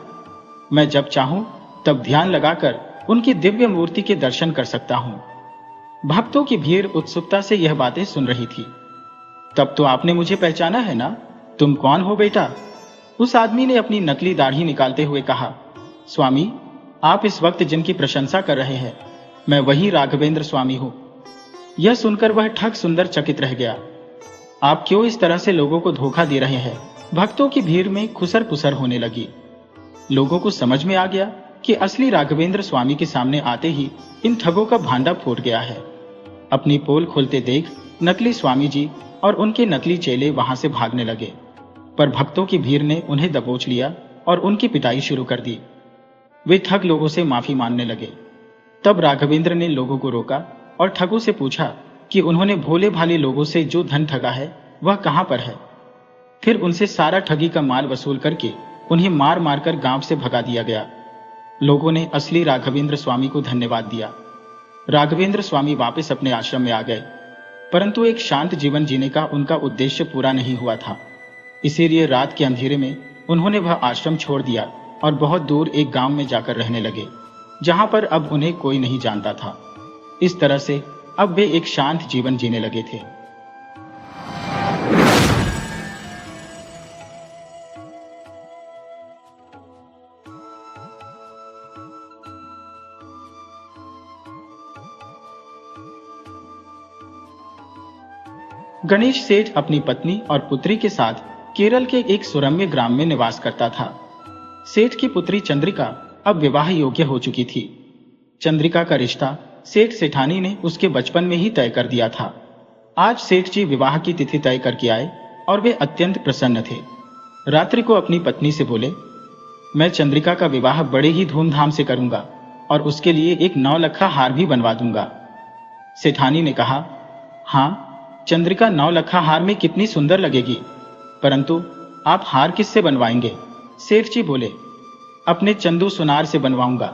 मैं जब चाहूं तब ध्यान लगाकर उनकी दिव्य मूर्ति के दर्शन कर सकता हूं। भक्तों की भीड़ उत्सुकता से यह बातें सुन रही थी। तब तो आपने मुझे पहचाना है ना? तुम कौन हो बेटा? उस आदमी ने अपनी नकली दाढ़ी निकालते हुए कहा। स्वामी, आप इस वक्त जिनकी प्रशंसा कर रहे हैं, मैं वही राघवेंद्र स्वामी हूं। यह सुनकर वह ठग सुंदर चकित रह गया। आप क्यों इस तरह से लोगों को धोखा दे रहे हैं? भक्तों की भीड़ में खुसर पुसर होने लगी। लोगों को समझ में आ गया कि असली राघवेंद्र स्वामी के सामने आते ही इन ठगों का भांडा फूट गया है। अपनी पोल खोलते देख नकली स्वामी जी और उनके नकली चेले वहां से भागने लगे, पर भक्तों की भीड़ ने उन्हें दबोच लिया और उनकी पिटाई शुरू कर दी। वे ठग लोगों से माफी मांगने लगे। तब राघवेंद्र ने लोगों को रोका और ठगों से पूछा कि उन्होंने भोले भाले लोगों से जो धन ठगा है वह कहां पर है। फिर उनसे सारा ठगी का माल वसूल करके उन्हें मार मारकर गांव से भगा दिया गया। लोगों ने असली राघवेंद्र स्वामी को धन्यवाद दिया। राघवेंद्र स्वामी वापस अपने आश्रम में आ गए, परंतु एक शांत जीवन जीने का उनका उद्देश्य पूरा नहीं हुआ था। इसीलिए रात के अंधेरे में उन्होंने वह आश्रम छोड़ दिया और बहुत दूर एक गांव में जाकर रहने लगे, जहां पर अब उन्हें कोई नहीं जानता था। इस तरह से अब वे एक शांत जीवन जीने लगे थे। गणेश सेठ अपनी पत्नी और पुत्री के साथ केरल के एक सुरम्य ग्राम में निवास करता था। सेठ की पुत्री चंद्रिका अब विवाह योग्य हो चुकी थी। चंद्रिका का रिश्ता सेठ सेठानी ने उसके बचपन में ही तय कर दिया था। आज सेठ जी विवाह की तिथि तय करके आए और वे अत्यंत प्रसन्न थे। रात्रि को अपनी पत्नी से बोले, मैं चंद्रिका का विवाह बड़े ही धूमधाम से करूंगा और उसके लिए एक 9 लखा हार भी बनवा दूंगा। सेठानी ने कहा, हाँ, चंद्रिका 9 लखा हार में कितनी सुंदर लगेगी, परंतु आप हार किससे बनवाएंगे? सेठ जी बोले, अपने चंदू सुनार से बनवाऊंगा।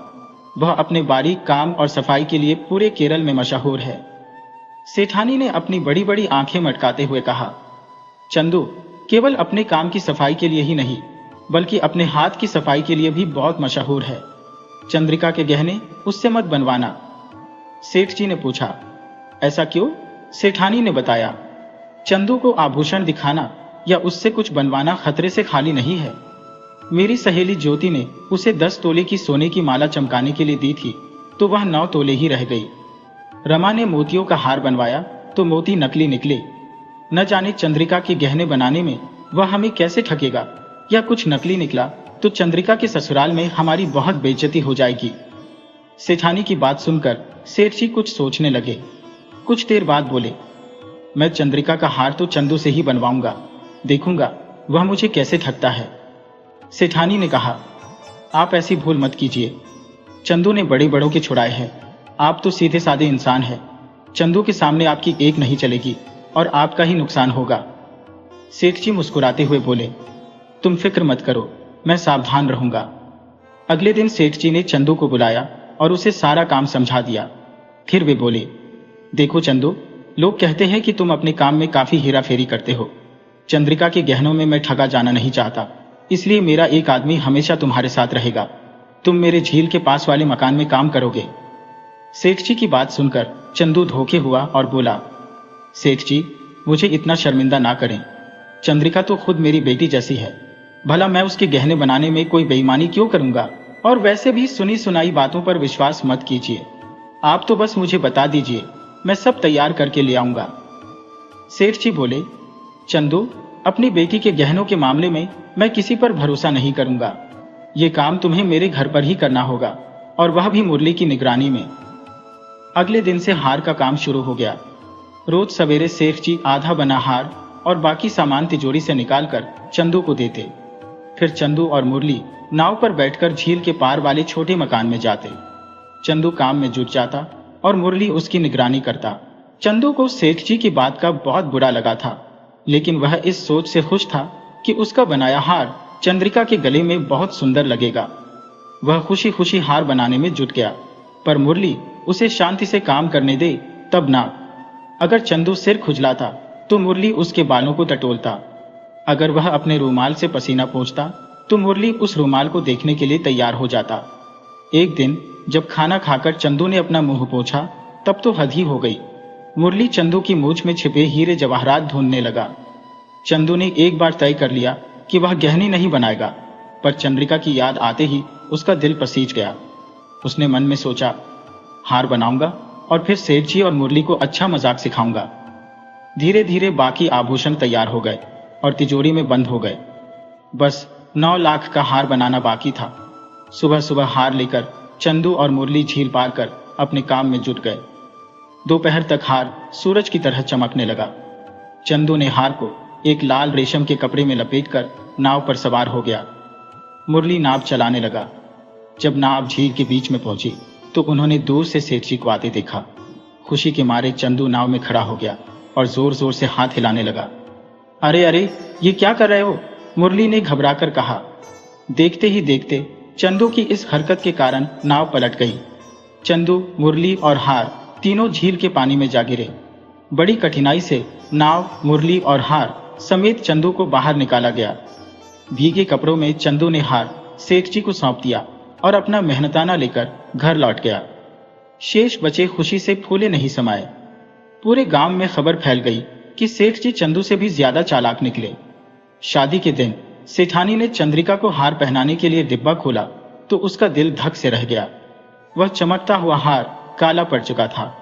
वह अपने बारीक काम और सफाई के लिए पूरे केरल में मशहूर है। सेठानी ने अपनी बड़ी बड़ी आंखें मटकाते हुए कहा, चंदू केवल अपने काम की सफाई के लिए ही नहीं, बल्कि अपने हाथ की सफाई के लिए भी बहुत मशहूर है। चंद्रिका के गहने उससे मत बनवाना। सेठ जी ने पूछा, ऐसा क्यों? सेठानी ने बताया, चंदू को आभूषण दिखाना या उससे कुछ बनवाना खतरे से खाली नहीं है। मेरी सहेली ज्योति ने उसे 10 तोले की सोने की माला चमकाने के लिए दी थी, तो वह 9 तोले ही रह गई। रमा ने मोतियों का हार बनवाया तो मोती नकली निकले। न जाने चंद्रिका के गहने बनाने में वह हमें कैसे ठगेगा, या कुछ नकली निकला तो चंद्रिका के ससुराल में हमारी बहुत बेइज्जती हो जाएगी। सेठानी की बात सुनकर सेठ जी कुछ सोचने लगे। कुछ देर बाद बोले, मैं चंद्रिका का हार तो चंदू से ही बनवाऊंगा, देखूंगा वह मुझे कैसे ठगता है। सेठानी ने कहा, आप ऐसी भूल मत कीजिए। चंदू ने बड़े बड़ों के छुड़ाए हैं, आप तो सीधे साधे इंसान हैं। चंदू के सामने आपकी एक नहीं चलेगी और आपका ही नुकसान होगा। सेठ जी मुस्कुराते हुए बोले, तुम फिक्र मत करो, मैं सावधान रहूंगा। अगले दिन सेठ जी ने चंदू को बुलाया और उसे सारा काम समझा दिया। फिर वे बोले, देखो चंदू, लोग कहते हैं कि तुम अपने काम में काफी हेरा फेरी करते हो। चंद्रिका के गहनों में मैं ठगा जाना नहीं चाहता, इसलिए मेरा एक आदमी हमेशा तुम्हारे साथ रहेगा। तुम मेरे झील के पास वाले मकान में काम करोगे। सेठ जी की बात सुनकर चंदू धोखे हुआ और बोला, सेठ जी मुझे इतना शर्मिंदा ना करें। चंद्रिका तो खुद मेरी बेटी जैसी है, भला मैं उसके गहने बनाने में कोई बेईमानी क्यों करूंगा? और वैसे भी सुनी सुनाई बातों पर विश्वास मत कीजिए। आप तो बस मुझे बता दीजिए, मैं सब तैयार करके ले आऊंगा। सेठ जी बोले, चंदू अपनी बेटी के गहनों के मामले में मैं किसी पर भरोसा नहीं करूंगा। ये काम तुम्हें मेरे घर पर ही करना होगा, और वह भी मुरली की निगरानी में। अगले दिन से हार का काम शुरू हो गया। रोज सवेरे सेठ जी आधा बना हार और बाकी सामान तिजोरी से निकालकर चंदू को देते। फिर चंदू और मुरली नाव पर बैठकर झील के पार वाले छोटे मकान में जाते। चंदू काम में जुट जाता और मुरली उसकी निगरानी करता। चंदू को सेठ जी की बात का बहुत बुरा लगा था, लेकिन वह इस सोच से खुश था कि उसका बनाया हार चंद्रिका के गले में बहुत सुंदर लगेगा। वह खुशी खुशी हार बनाने में जुट गया, पर मुरली उसे शांति से काम करने दे तब ना। अगर चंदू सिर खुजलाता तो मुरली उसके बालों को टटोलता। अगर वह अपने रूमाल से पसीना पोंछता तो मुरली उस रूमाल को देखने के लिए तैयार हो जाता। एक दिन जब खाना खाकर चंदू ने अपना मुंह पोंछा तब तो हद ही हो गई। मुरली चंदू की मूंछ में छिपे हीरे जवाहरात ढूंढने लगा। चंदू ने एक बार तय कर लिया कि वह गहनी नहीं बनाएगा, पर चंद्रिका की याद आते ही उसका दिल पसीज गया। उसने मन में सोचा, हार बनाऊंगा और फिर सेठ जी और मुरली को अच्छा मजाक सिखाऊंगा। धीरे धीरे बाकी आभूषण तैयार हो गए और तिजोरी में बंद हो गए। बस 9 लाख का हार बनाना बाकी था। सुबह सुबह हार लेकर चंदू और मुरली झील पार कर अपने काम में जुट गए। दोपहर तक हार सूरज की तरह चमकने लगा। चंदू ने हार को एक लाल रेशम के कपड़े में लपेटकर नाव पर सवार हो गया। मुरली नाव चलाने लगा। जब नाव झील के बीच में पहुंची तो उन्होंने दूर से सेठ जी को आते देखा। खुशी के मारे चंदू नाव में खड़ा हो गया और जोर जोर से हाथ हिलाने लगा। अरे अरे, ये क्या कर रहे हो? मुरली ने घबराकर कहा। देखते ही देखते चंदू की इस हरकत के कारण नाव पलट गई। चंदू, मुरली और हार तीनों झील के पानी में जा गिरे। बड़ी कठिनाई से नाव, मुरली और हार समेत चंदू को बाहर निकाला गया। भीगे कपड़ों में चंदू ने हार सेठ जी को सौंप दिया और अपना मेहनताना लेकर घर लौट गया। शेष बचे खुशी से फूले नहीं समाये। पूरे गांव में खबर फैल गई कि सेठ जी चंदू से भी ज्यादा चालाक निकले। शादी के दिन सेठानी ने चंद्रिका को हार पहनाने के लिए डिब्बा खोला तो उसका दिल धक से रह गया। वह चमकता हुआ हार काला पड़ चुका था।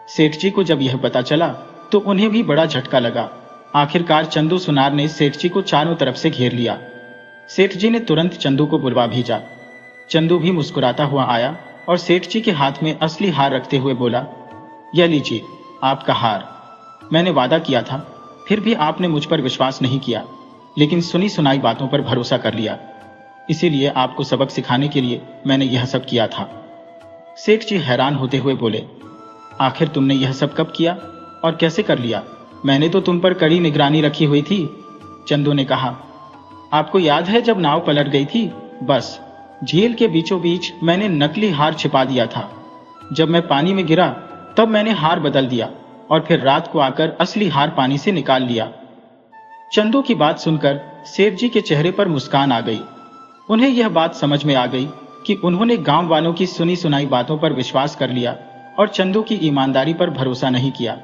सेठ जी को जब यह पता चला तो उन्हें भी बड़ा झटका लगा। आखिरकार चंदू सुनार ने सेठ जी को चारों तरफ से घेर लिया। सेठ जी ने तुरंत चंदू को बुलवा भेजा। चंदू भी मुस्कुराता हुआ आया और सेठ जी के हाथ में असली हार रखते हुए बोला, यह लीजिए आपका हार। मैंने वादा किया था, फिर भी आपने मुझ पर विश्वास नहीं किया, लेकिन सुनी सुनाई बातों पर भरोसा कर लिया। इसीलिए आपको सबक सिखाने के लिए मैंने यह सब किया था। सेठ जी हैरान होते हुए बोले, आखिर तुमने यह सब कब किया और कैसे कर लिया? मैंने तो तुम पर कड़ी निगरानी रखी हुई थी। चंदू ने कहा, आपको याद है जब नाव पलट गई थी? बस झील के बीचों बीच मैंने नकली हार छिपा दिया था। जब मैं पानी में गिरा तब मैंने हार बदल दिया और फिर रात को आकर असली हार पानी से निकाल लिया। चंदू की बात सुनकर सेठ जी के चेहरे पर मुस्कान आ गई। उन्हें यह बात समझ में आ गई कि उन्होंने गांव वालों की सुनी सुनाई बातों पर विश्वास कर लिया और चंदू की ईमानदारी पर भरोसा नहीं किया।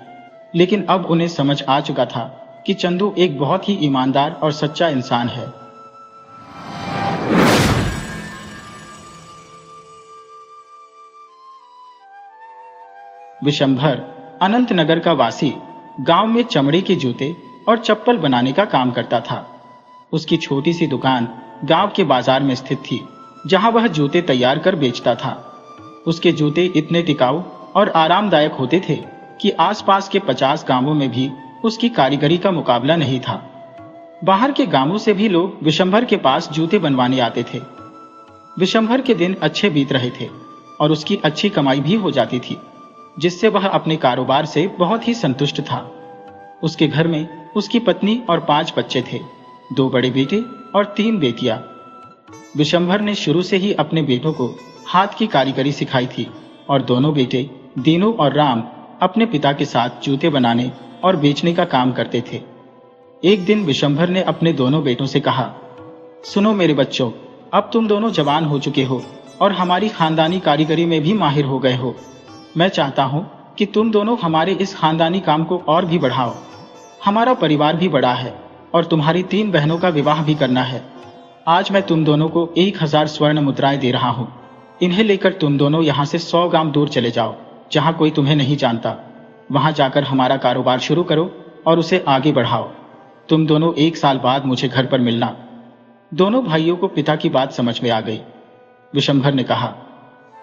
लेकिन अब उन्हें समझ आ चुका था कि चंदू एक बहुत ही ईमानदार और सच्चा इंसान है। विशंभर अनंतनगर का वासी गांव में चमड़े के जूते और चप्पल बनाने का काम करता था। उसकी छोटी सी दुकान गांव के बाजार में स्थित थी, जहां वह जूते तैयार कर बेचता था। उसके जूते इतने टिकाऊ और आरामदायक होते थे कि आसपास के 50 गांवों में भी उसकी कारीगरी का मुकाबला नहीं था। बाहर के गांवों से भी लोग विशंभर के पास जूते बनवाने आते थे। विशंभर के दिन अच्छे बीत रहे थे और उसकी अच्छी कमाई भी हो जाती थी, जिससे वह अपने कारोबार से बहुत ही संतुष्ट था। उसके घर में उसकी पत्नी और 5 बच्चे थे, 2 बड़े बेटे और 3 बेटियां। विशंभर ने शुरू से ही अपने बेटों को हाथ की कारीगरी सिखाई थी और दोनों बेटे दीनू और राम अपने पिता के साथ जूते बनाने और बेचने का काम करते थे। एक दिन विशंभर ने अपने दोनों बेटों से कहा, सुनो मेरे बच्चों, अब तुम दोनों जवान हो चुके हो और हमारी खानदानी कारीगरी में भी माहिर हो गए हो। मैं चाहता हूं कि तुम दोनों हमारे इस खानदानी काम को और भी बढ़ाओ। हमारा परिवार भी बड़ा है और तुम्हारी 3 बहनों का विवाह भी करना है। आज मैं तुम दोनों को 1000 स्वर्ण मुद्राएं दे रहा हूं। इन्हें लेकर तुम दोनों यहां से 100 गांव दूर चले जाओ, जहां कोई तुम्हें नहीं जानता। वहां जाकर हमारा कारोबार शुरू करो और उसे आगे बढ़ाओ। तुम दोनों 1 साल बाद मुझे घर पर मिलना। दोनों भाइयों को पिता की बात समझ में आ गई। विशंभर ने कहा,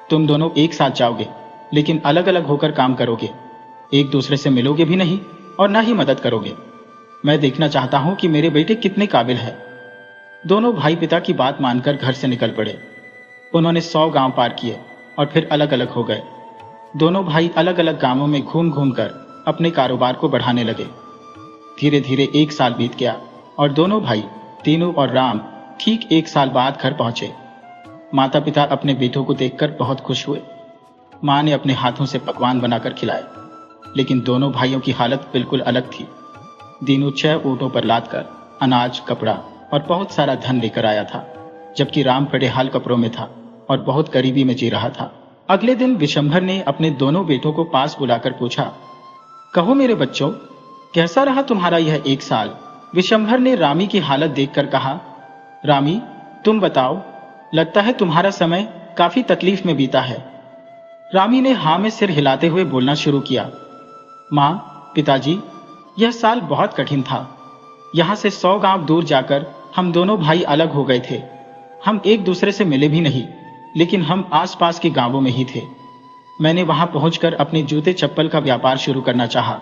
तुम दोनों एक साथ जाओगे, लेकिन अलग अलग होकर काम करोगे। एक दूसरे से मिलोगे भी नहीं और ना ही मदद करोगे। मैं देखना चाहता हूं कि मेरे बेटे कितने काबिल है। दोनों भाई पिता की बात मानकर घर से निकल पड़े। उन्होंने 100 गांव पार किए और फिर अलग अलग हो गए। दोनों भाई अलग अलग गांवों में घूम घूम कर अपने कारोबार को बढ़ाने लगे। धीरे धीरे 1 साल बीत गया और दोनों भाई दीनू और राम ठीक 1 साल बाद घर पहुंचे। माता पिता अपने बेटों को देखकर बहुत खुश हुए। माँ ने अपने हाथों से पकवान बनाकर खिलाए, लेकिन दोनों भाइयों की हालत बिल्कुल अलग थी। दीनू 6 ऊँटों पर लादकर अनाज, कपड़ा और बहुत सारा धन लेकर आया था, जबकि राम फटे-हाल कपड़ों में था और बहुत गरीबी में जी रहा था। अगले दिन विशंभर ने अपने दोनों बेटों को पास बुलाकर पूछा, कहो मेरे बच्चों, कैसा रहा तुम्हारा यह 1 साल? विशंभर ने रामी की हालत देखकर कहा, रामी, तुम बताओ, लगता है तुम्हारा समय काफी तकलीफ में बीता है। रामी ने हाँ में सिर हिलाते हुए बोलना शुरू किया, माँ, पिताजी, यह साल बहुत कठिन था। यहाँ से 100 गांव दूर जाकर हम दोनों भाई अलग हो गए थे। हम एक दूसरे से मिले भी नहीं, लेकिन हम आसपास के गांवों में ही थे। मैंने वहां पहुंचकर अपने जूते चप्पल का व्यापार शुरू करना चाहा,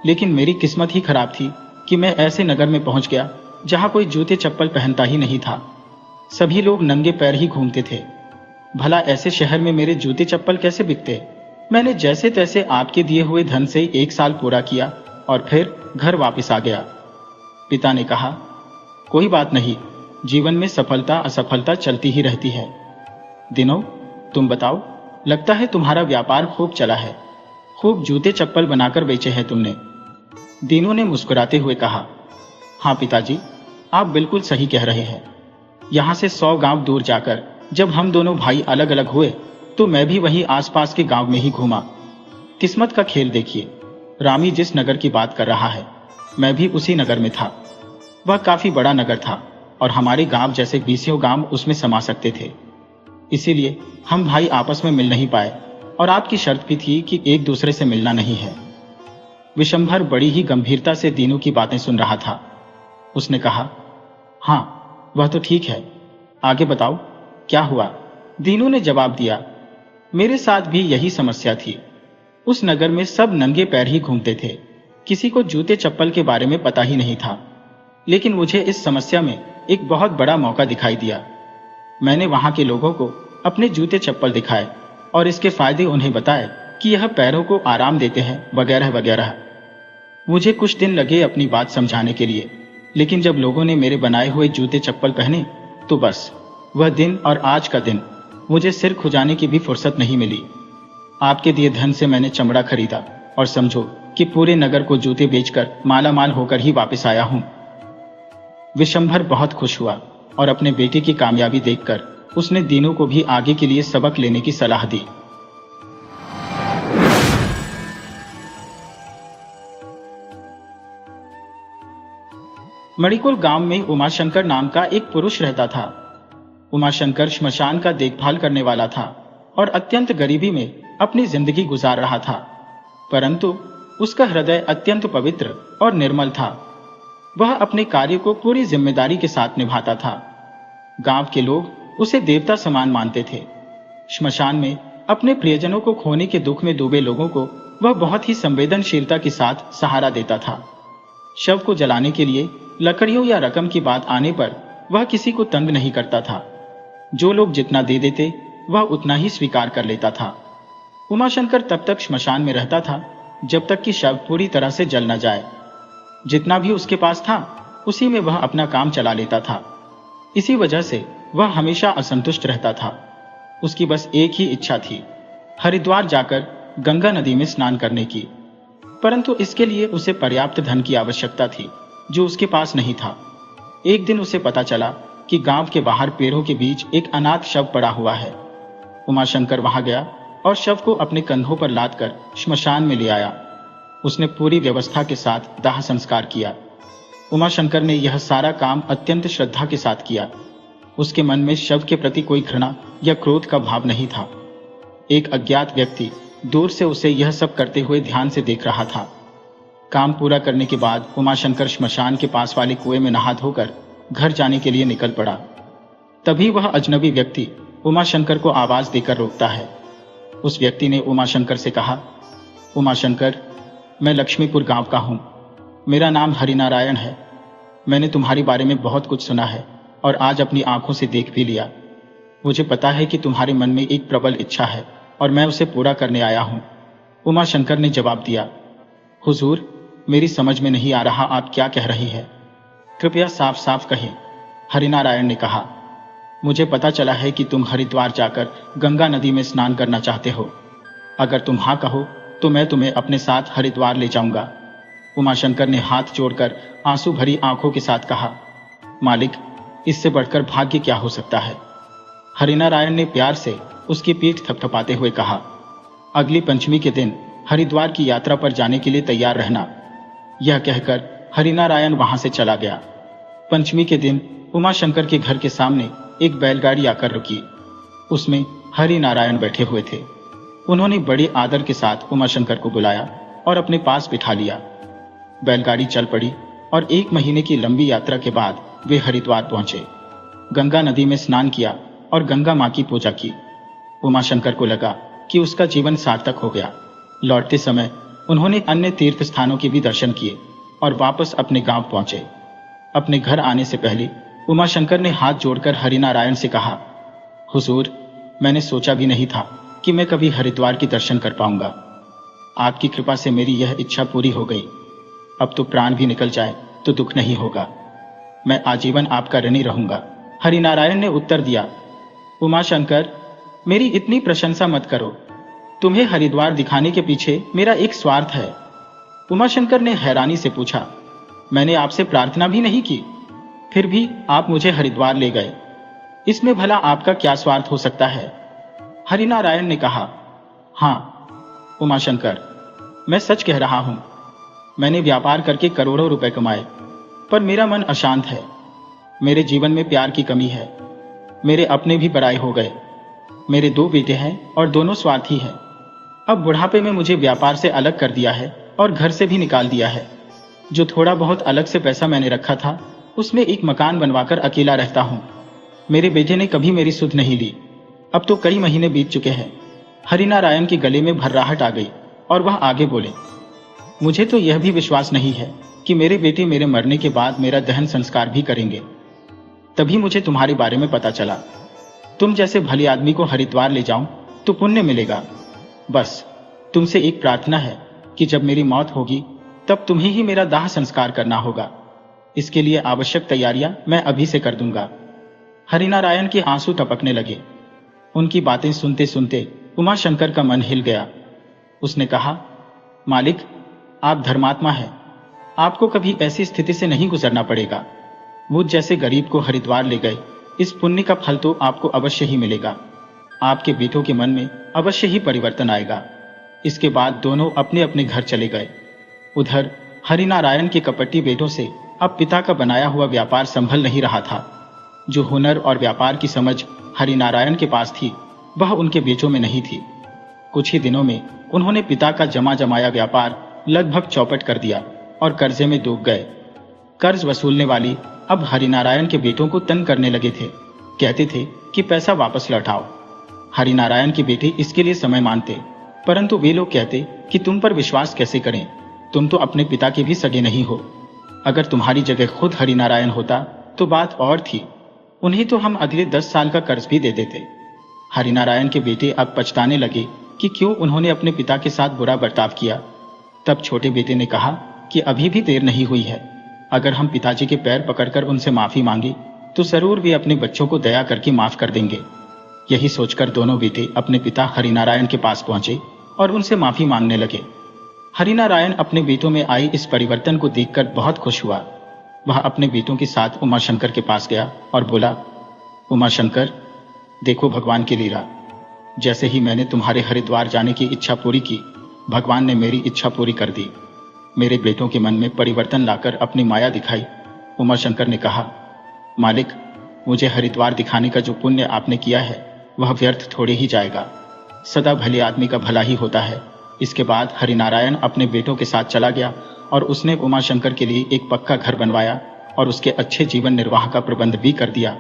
लेकिन मेरी किस्मत ही खराब थी कि मैं ऐसे नगर में पहुंच गया जहां कोई जूते चप्पल पहनता ही नहीं था। सभी लोग नंगे पैर ही घूमते थे। भला ऐसे शहर में मेरे जूते चप्पल कैसे बिकते? मैंने जैसे तैसे आपके दिए हुए धन से 1 साल पूरा किया और फिर घर वापस आ गया। पिता ने कहा, कोई बात नहीं, जीवन में सफलता असफलता चलती ही रहती है। दिनो, तुम बताओ, लगता है तुम्हारा व्यापार खूब चला है। खूब जूते चप्पल बनाकर बेचे हैं तुमने। दीनू ने मुस्कुराते हुए कहा, हाँ पिताजी, आप बिल्कुल सही कह रहे हैं। यहाँ से 100 गांव दूर जाकर जब हम दोनों भाई अलग अलग हुए तो मैं भी वहीं आसपास के गांव में ही घूमा। किस्मत का खेल देखिए, रामी जिस नगर की बात कर रहा है, मैं भी उसी नगर में था। वह काफी बड़ा नगर था और हमारे गांव जैसे 20 गांव उसमें समा सकते थे। इसीलिए हम भाई आपस में मिल नहीं पाए और आपकी शर्त भी थी कि एक दूसरे से मिलना नहीं है। विशंभर बड़ी ही गंभीरता से दीनू की बातें सुन रहा था। उसने कहा, हाँ, वह तो ठीक है, आगे बताओ, क्या हुआ? दीनू ने जवाब दिया, मेरे साथ भी यही समस्या थी। उस नगर में सब नंगे पैर ही घूमते थे, किसी को जूते चप्पल के बारे में पता ही नहीं था। लेकिन मुझे इस समस्या में एक बहुत बड़ा मौका दिखाई दिया। मैंने वहां के लोगों को अपने जूते चप्पल दिखाए और इसके फायदे उन्हें बताए कि यह पैरों को आराम देते हैं वगैरह वगैरह। मुझे कुछ दिन लगे अपनी बात समझाने के लिए, लेकिन जब लोगों ने मेरे बनाए हुए जूते चप्पल पहने तो बस वह दिन और आज का दिन मुझे सिर खुजाने की भी फुर्सत नहीं मिली। आपके दिए धन से मैंने चमड़ा खरीदा और समझो कि पूरे नगर को जूते बेचकर मालामाल होकर ही वापस आया हूं। विशंभर बहुत खुश हुआ और अपने बेटे की कामयाबी देखकर उसने दीनू को भी आगे के लिए सबक लेने की सलाह दी। मणिकुल गांव में उमाशंकर नाम का एक पुरुष रहता था। उमाशंकर श्मशान का देखभाल करने वाला था और अत्यंत गरीबी में अपनी जिंदगी गुजार रहा था, परंतु उसका हृदय अत्यंत पवित्र और निर्मल था। वह अपने कार्य को पूरी जिम्मेदारी के साथ निभाता था। गांव के लोग उसे देवता समान मानते थे। श्मशान में अपने प्रियजनों को खोने के दुख में डूबे लोगों को वह बहुत ही संवेदनशीलता के साथ सहारा देता था। शव को जलाने के लिए लकड़ियों या रकम की बात आने पर वह किसी को तंग नहीं करता था। जो लोग जितना दे देते वह उतना ही स्वीकार कर लेता था। उमाशंकर तब तक श्मशान में रहता था जब तक कि शव पूरी तरह से जल न जाए। जितना भी उसके पास था उसी में वह अपना काम चला लेता था। इसी वजह से वह हमेशा असंतुष्ट रहता था। उसकी बस एक ही इच्छा थी, हरिद्वार जाकर गंगा नदी में स्नान करने की, परंतु इसके लिए उसे पर्याप्त धन की आवश्यकता थी जो उसके पास नहीं था। एक दिन उसे पता चला कि गांव के बाहर पेड़ों के बीच एक अनाथ शव पड़ा हुआ है। उमाशंकर वहां गया और शव को अपने कंधों पर लादकर श्मशान में ले आया। उसने पूरी व्यवस्था के साथ दाह संस्कार किया। उमाशंकर ने यह सारा काम अत्यंत श्रद्धा के साथ किया। उसके मन में शव के प्रति कोई घृणा या क्रोध का भाव नहीं था। एक अज्ञात व्यक्ति दूर से उसे यह सब करते हुए ध्यान से देख रहा था। काम पूरा करने के बाद उमाशंकर श्मशान के पास वाले कुएं में नहा धोकर घर जाने के लिए निकल पड़ा। तभी वह अजनबी व्यक्ति उमाशंकर को आवाज देकर रोकता है। उस व्यक्ति ने उमाशंकर से कहा, उमाशंकर, मैं लक्ष्मीपुर गांव का हूं। मेरा नाम हरिनारायण है। मैंने तुम्हारे बारे में बहुत कुछ सुना है और आज अपनी आंखों से देख भी लिया। मुझे पता है कि तुम्हारे मन में एक प्रबल इच्छा है और मैं उसे पूरा करने आया हूं। उमाशंकर ने जवाब दिया, हुजूर, मेरी समझ में नहीं आ रहा आप क्या कह रही है। कृपया साफ साफ कहें। हरिनारायण ने कहा, मुझे पता चला है कि तुम हरिद्वार जाकर गंगा नदी में स्नान करना चाहते हो। अगर तुम हाँ कहो तो मैं तुम्हें अपने साथ हरिद्वार ले जाऊंगा। उमाशंकर ने हाथ जोड़कर आंसू भरी आंखों के साथ कहा, मालिक, इससे बढ़कर भाग्य क्या हो सकता है। हरिनारायण ने प्यार से उसकी पीठ थपथपाते हुए कहा, अगली पंचमी के दिन हरिद्वार की यात्रा पर जाने के लिए तैयार रहना। यह कहकर हरिनारायण वहां से चला गया। पंचमी के दिन उमाशंकर के घर के सामने एक बैलगाड़ी आकर रुकी। उसमें हरिनारायण बैठे हुए थे। उन्होंने बड़े आदर के साथ उमाशंकर को बुलाया और अपने पास बिठा लिया। बैलगाड़ी चल पड़ी और 1 महीने की लंबी यात्रा के बाद वे हरिद्वार पहुंचे। गंगा नदी में स्नान किया और गंगा मां की पूजा की। उमाशंकर को लगा कि उसका जीवन सार्थक हो गया। लौटते समय उन्होंने अन्य तीर्थ स्थानों के भी दर्शन किए और वापस अपने गांव पहुंचे। अपने घर आने से पहले उमाशंकर ने हाथ जोड़कर हरिनारायण से कहा, हुजूर, मैंने सोचा भी नहीं था कि मैं कभी हरिद्वार के दर्शन कर पाऊंगा। आपकी कृपा से मेरी यह इच्छा पूरी हो गई। अब तो प्राण भी निकल जाए तो दुख नहीं होगा। मैं आजीवन आपका ऋणी रहूंगा। हरिनारायण ने उत्तर दिया, उमाशंकर, मेरी इतनी प्रशंसा मत करो। तुम्हें हरिद्वार दिखाने के पीछे मेरा एक स्वार्थ है। उमाशंकर ने हैरानी से पूछा, मैंने आपसे प्रार्थना भी नहीं की, फिर भी आप मुझे हरिद्वार ले गए। इसमें भला आपका क्या स्वार्थ हो सकता है। हरिनारायण ने कहा, हाँ उमाशंकर, मैं सच कह रहा हूं। मैंने व्यापार करके करोड़ों रुपए कमाए, पर मेरा मन अशांत है। मेरे जीवन में प्यार की कमी है। मेरे अपने भी पराये हो गए। मेरे 2 बेटे हैं और दोनों स्वार्थी हैं। अब बुढ़ापे में मुझे व्यापार से अलग कर दिया है और घर से भी निकाल दिया है। जो थोड़ा बहुत अलग से पैसा मैंने रखा था, उसमें एक मकान बनवाकर अकेला रहता हूं। मेरे बेटे ने कभी मेरी सुध नहीं ली। अब तो कई महीने बीत चुके हैं। हरिनारायण के गले में भर्राहट आ गई और वह आगे बोले, मुझे तो यह भी विश्वास नहीं है कि मेरे बेटे मेरे मरने के बाद मेरा दहन संस्कार भी करेंगे। तभी मुझे तुम्हारे बारे में पता चला। तुम जैसे भले आदमी को हरिद्वार ले जाऊं तो पुण्य मिलेगा। बस तुमसे एक प्रार्थना है कि जब मेरी मौत होगी तब तुम्हें ही मेरा दाह संस्कार करना होगा। इसके लिए आवश्यक तैयारियां मैं अभी से कर दूंगा। हरिनारायण के आंसू टपकने लगे। उनकी बातें सुनते सुनते उमाशंकर का मन हिल गया। उसने कहा, मालिक, आप धर्मात्मा हैं। आपको कभी ऐसी स्थिति से नहीं गुजरना पड़ेगा। मुझ जैसे गरीब को हरिद्वार ले गए, इस पुण्य का फल तो आपको अवश्य ही मिलेगा। आपके बेटों के मन में अवश्य ही परिवर्तन आएगा। इसके बाद दोनों अपने अपने घर चले गए। उधर हरिनारायण के कपटी बेटों से अब पिता का बनाया हुआ व्यापार संभल नहीं रहा था। जो हुनर और व्यापार की समझ हरिनारायण के पास थी, वह उनके बेटों में नहीं थी। कुछ ही दिनों में उन्होंने पिता का जमा जमाया व्यापार लगभग चौपट कर दिया और कर्जे में डूब गए। कर्ज वसूलने वाली अब हरिनारायण के बेटों को तंग करने लगे थे। कहते थे कि पैसा वापस लौटाओ। हरिनारायण के बेटे इसके लिए समय मानते, परंतु वे लोग कहते कि तुम पर विश्वास कैसे करें, तुम तो अपने पिता के भी सगे नहीं हो। अगर तुम्हारी जगह खुद हरिनारायण होता तो बात और थी। उन्हें तो हम अगले 10 साल का कर्ज भी दे देते। हरिनारायण के बेटे अब पछताने लगे कि क्यों उन्होंने अपने पिता के साथ बुरा बर्ताव किया। तब छोटे बेटे ने कहा कि अभी भी देर नहीं हुई है। अगर हम पिताजी के पैर पकड़कर उनसे माफी मांगे तो जरूर वे अपने बच्चों को दया करके माफ कर देंगे। यही सोचकर दोनों बेटे अपने पिता हरिनारायण के पास पहुंचे और उनसे माफी मांगने लगे। हरिनारायण अपने बेटों में आई इस परिवर्तन को देखकर बहुत खुश हुआ। वह अपने बेटों के साथ उमाशंकर के पास गया और बोला, उमाशंकर, देखो भगवान की लीला। जैसे ही मैंने तुम्हारे हरिद्वार जाने की इच्छा पूरी की, भगवान ने मेरी इच्छा पूरी कर दी। मेरे बेटों के मन में परिवर्तन लाकर अपनी माया दिखाई। उमाशंकर ने कहा, मालिक, मुझे हरिद्वार दिखाने का जो पुण्य आपने किया है वह व्यर्थ थोड़े ही जाएगा। सदा भले आदमी का भला ही होता है। इसके बाद हरिनारायण अपने बेटों के साथ चला गया और उसने उमाशंकर के लिए एक पक्का घर बनवाया और उसके अच्छे जीवन निर्वाह का प्रबंध भी कर दिया।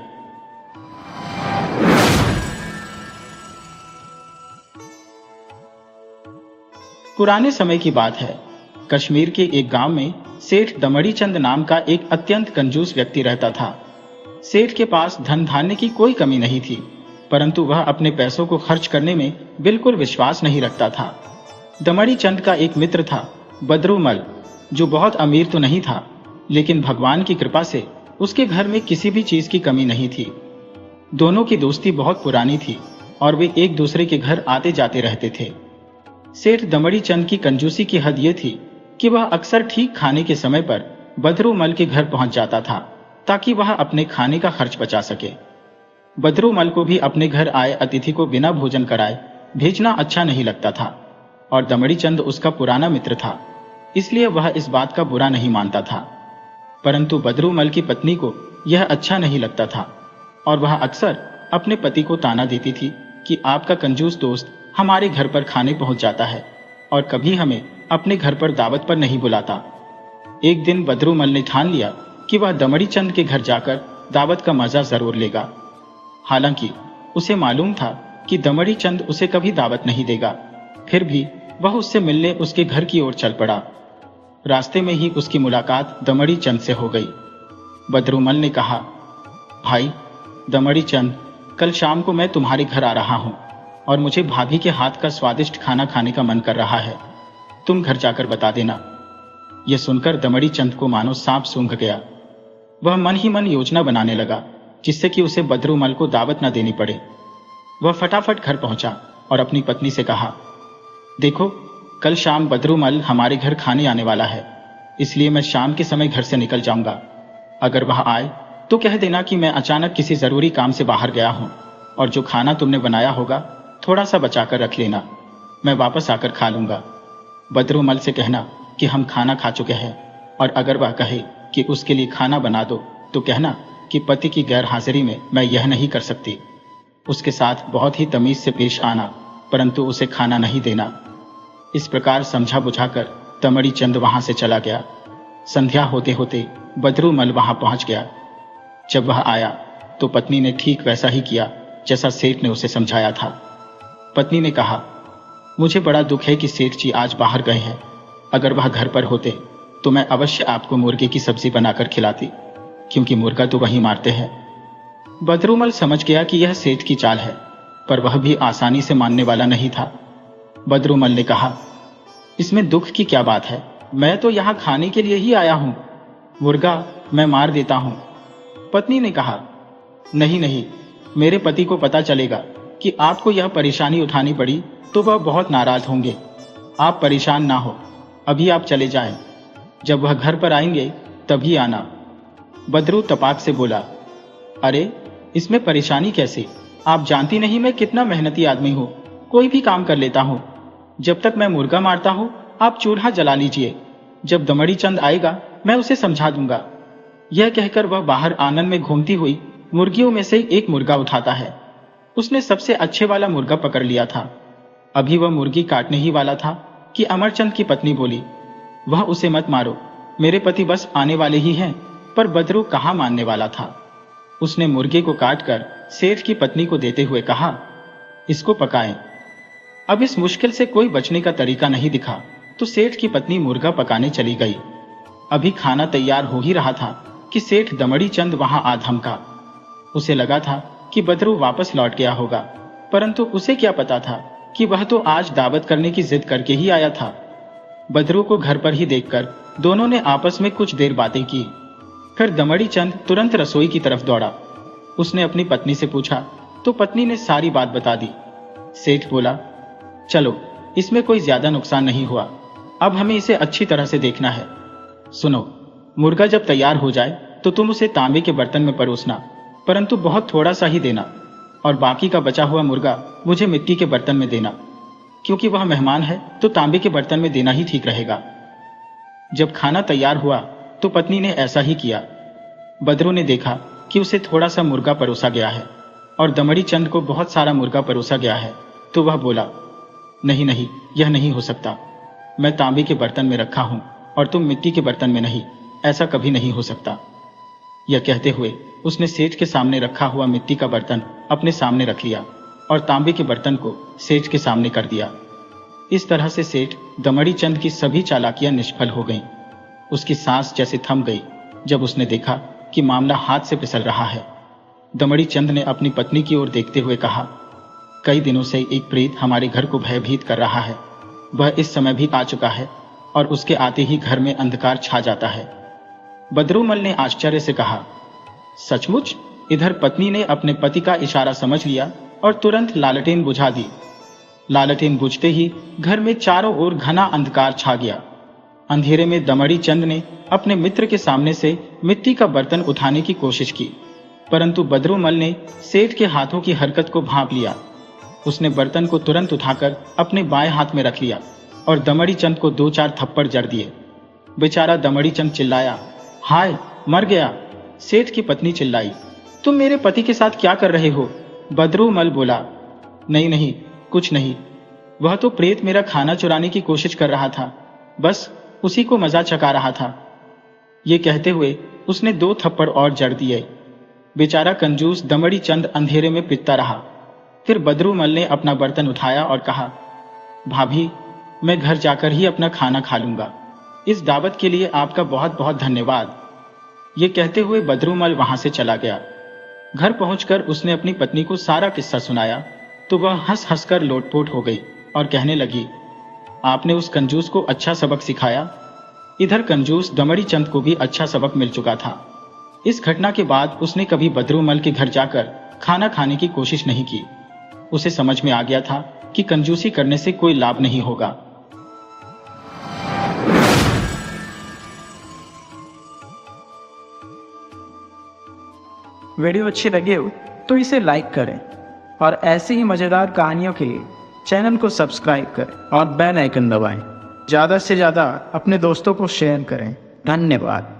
पुराने समय की बात है। कश्मीर के एक गांव में सेठ दमड़ी चंद नाम का एक अत्यंत कंजूस व्यक्ति रहता था। सेठ के पास धन धान्य की कोई कमी नहीं थी, परंतु वह अपने पैसों को खर्च करने में बिल्कुल विश्वास नहीं रखता था। दमड़ी चंद का एक मित्र था, बद्रूमल, जो बहुत अमीर तो नहीं था, लेकिन भगवान की कृपा से उसके घर में किसी भी चीज की कमी नहीं थी। दोनों की दोस्ती बहुत पुरानी थी और वे एक दूसरे के घर आते जाते रहते थे। सेठ दमड़ी चंद की कंजूसी की हद ये थी कि वह अक्सर ठीक खाने के समय पर बदरूमल के घर पहुंच जाता था ताकि वह अपने खाने का खर्च बचा सके। बदरूमल को भी अपने घर आए अतिथि को बिना भोजन कराए भेजना अच्छा नहीं लगता था और दमड़ी चंद उसका पुराना मित्र था, इसलिए वह इस बात का बुरा नहीं मानता था। परंतु बदरूमल की पत्नी को यह अच्छा नहीं लगता था और वह अक्सर अपने पति को ताना देती थी कि आपका कंजूस दोस्त हमारे घर पर खाने पहुंच जाता है और कभी हमें अपने घर पर दावत पर नहीं बुलाता। एक दिन बदरूमल ने ठान लिया कि वह दमड़ी चंद के घर जाकर दावत का मजा जरूर लेगा। हालांकि उसे मालूम था कि दमड़ी चंद उसे कभी दावत नहीं देगा, फिर भी वह उससे मिलने उसके घर की ओर चल पड़ा। रास्ते में ही उसकी मुलाकात दमड़ी चंद से हो गई। बदरूमल ने कहा, भाई दमड़ी चंद, कल शाम को मैं तुम्हारे घर आ रहा हूं और मुझे भाभी के हाथ का स्वादिष्ट खाना खाने का मन कर रहा है, तुम घर जाकर बता देना। यह सुनकर दमड़ी चंद को मानो सांप सूंघ गया। वह मन ही मन योजना बनाने लगा जिससे कि उसे बदरूमल को दावत न देनी पड़े। वह फटाफट घर पहुंचा और अपनी पत्नी से कहा, देखो कल शाम बदरूमल हमारे घर खाने आने वाला है, इसलिए मैं शाम के समय घर से निकल जाऊंगा। अगर वह आए तो कह देना कि मैं अचानक किसी जरूरी काम से बाहर गया हूं और जो खाना तुमने बनाया होगा थोड़ा सा बचाकर रख लेना, मैं वापस आकर खा लूंगा। बदरूमल से कहना कि हम खाना खा चुके हैं और अगर वह कहे कि उसके लिए खाना बना दो तो कहना कि पति की गैर हाजिरी में मैं यह नहीं कर सकती। उसके साथ बहुत ही तमीज से पेश आना, परंतु उसे खाना नहीं देना। इस प्रकार समझा बुझाकर दमड़ी चंद वहां से चला गया। संध्या होते होते बदरूमल वहां पहुंच गया। जब वह आया तो पत्नी ने ठीक वैसा ही किया जैसा सेठ ने उसे समझाया था। पत्नी ने कहा, मुझे बड़ा दुख है कि सेठ जी आज बाहर गए हैं, अगर वह घर पर होते तो मैं अवश्य आपको मुर्गे की सब्जी बनाकर खिलाती, क्योंकि मुर्गा तो वही मारते हैं। बदरूमल समझ गया कि यह सेठ की चाल है, पर वह भी आसानी से मानने वाला नहीं था। बदरूमल ने कहा, इसमें दुख की क्या बात है, मैं तो यहां खाने के लिए ही आया हूं, मुर्गा मैं मार देता हूं। पत्नी ने कहा, नहीं नहीं, मेरे पति को पता चलेगा कि आपको यह परेशानी उठानी पड़ी तो वह बहुत नाराज होंगे। आप परेशान ना हो, अभी आप चले जाएं, जब वह घर पर आएंगे तभी आना। बदरू तपाक से बोला, अरे इसमें परेशानी कैसे, आप जानती नहीं मैं कितना मेहनती आदमी हूं, कोई भी काम कर लेता हूं। जब तक मैं मुर्गा मारता हूं आप चूल्हा जला लीजिए, जब दमड़ी चंद आएगा मैं उसे समझा दूंगा। यह कहकर वह बाहर आंगन में घूमती हुई मुर्गियों में से एक मुर्गा उठाता है। उसने सबसे अच्छे वाला मुर्गा पकड़ लिया था। अभी वह मुर्गी काटने ही वाला था कि अमरचंद की पत्नी बोली, वह उसे मत मारो, मेरे पति बस आने वाले ही हैं। पर बदरू कहाँ मानने वाला था। उसने मुर्गे को काटकर सेठ की पत्नी को देते हुए कहा, इसको पकाएं। अब इस मुश्किल से कोई बचने का तरीका नहीं दिखा तो सेठ की पत्नी मुर्गा पकाने चली गई। अभी खाना तैयार हो ही रहा था कि सेठ दमड़ी चंद वहां आ धमका। उसे लगा था कि बदरू वापस लौट गया होगा, परंतु उसे क्या पता था कि वह तो आज दावत करने की जिद करके ही आया था। बदरू को घर पर ही देखकर दोनों ने आपस में कुछ देर बातें की। फिर दमड़ी चंद तुरंत रसोई की तरफ दौड़ा। उसने अपनी पत्नी से पूछा तो पत्नी ने सारी बात बता दी। सेठ बोला, चलो इसमें कोई ज्यादा नुकसान नहीं हुआ, अब हमें इसे अच्छी तरह से देखना है। सुनो, मुर्गा जब तैयार हो जाए तो तुम उसे तांबे के बर्तन में परोसना, परंतु बहुत थोड़ा सा ही देना, और बाकी का बचा हुआ मुर्गा मुझे मिट्टी के बर्तन में देना, क्योंकि वह मेहमान है तो तांबे के बर्तन में देना ही ठीक रहेगा। जब खाना तैयार हुआ तो पत्नी ने ऐसा ही किया। बदरू ने देखा कि उसे थोड़ा सा मुर्गा परोसा गया है और दमड़ी चंद को बहुत सारा मुर्गा परोसा गया है, तो वह बोला, नहीं नहीं, यह नहीं हो सकता, मैं तांबे के बर्तन में रखा हूं और तुम मिट्टी के बर्तन में नहीं, ऐसा कभी नहीं हो सकता। यह कहते हुए उसने सेठ के सामने रखा हुआ मिट्टी का बर्तन अपने सामने रख लिया और तांबे के बर्तन को सेठ के सामने कर दिया। इस तरह से सेठ दमड़ी चंद की सभी चालाकियां निष्फल हो गईं। उसकी सांस जैसे थम गई जब उसने देखा कि मामला हाथ से फिसल रहा है। दमड़ी चंद ने अपनी पत्नी की ओर देखते हुए कहा, कई दिनों से एक प्रेत हमारे घर को भयभीत कर रहा है, वह इस समय भी आ चुका है और उसके आते ही घर में अंधकार छा जाता है। बदरूमल ने आश्चर्य से कहा, सचमुच? इधर पत्नी ने अपने पति का इशारा समझ लिया और तुरंत लालटेन बुझा दी। लालटेन बुझते ही घर में चारों ओर घना अंधकार छा गया। अंधेरे में दमड़ी चंद ने अपने मित्र के सामने से मिट्टी का बर्तन उठाने की कोशिश की, परंतु बद्रूमल ने सेठ के हाथों की हरकत को भांप लिया। उसने बर्तन को तुरंत उठाकर अपने बाएं हाथ में रख लिया और दमड़ी चंद को 2-4 थप्पड़ जड़ दिए। बेचारा दमड़ी चंद चिल्लाया, हाय, मर गया। सेठ की पत्नी चिल्लाई, तुम मेरे पति के साथ क्या कर रहे हो? बद्रूमल बोला, नहीं नहीं, कुछ नहीं, वह तो प्रेत मेरा खाना चुराने की कोशिश कर रहा था, बस उसी को मजा चखा रहा था। ये कहते हुए उसने 2 थप्पड़ और जड़ दिए। बेचारा कंजूस दमड़ी चंद अंधेरे में पिटता रहा। फिर बद्रूमल ने अपना बर्तन उठाया और कहा, भाभी, मैं घर जाकर ही अपना खाना खा लूंगा। इस दावत के लिए आपका बहुत बहुत धन्यवाद। ये कहते हुए बद्रूमल वहां से चला गया। घर पहुंचकर उसने अपनी पत्नी को सारा किस्सा सुनाया तो वह हंस हंसकर लोटपोट हो गई और कहने लगी, आपने उस कंजूस को अच्छा सबक सिखाया। इधर कंजूस दमड़ी चंद को भी अच्छा सबक मिल चुका था। इस घटना के बाद उसने कभी बद्रूमल के घर जाकर खाना खाने की कोशिश नहीं की। उसे समझ में आ गया था कि कंजूसी करने से कोई लाभ नहीं होगा। वीडियो अच्छी लगे हो तो इसे लाइक करें और ऐसी ही मज़ेदार कहानियों के लिए चैनल को सब्सक्राइब करें और बेल आइकन दबाएं। ज़्यादा से ज़्यादा अपने दोस्तों को शेयर करें। धन्यवाद।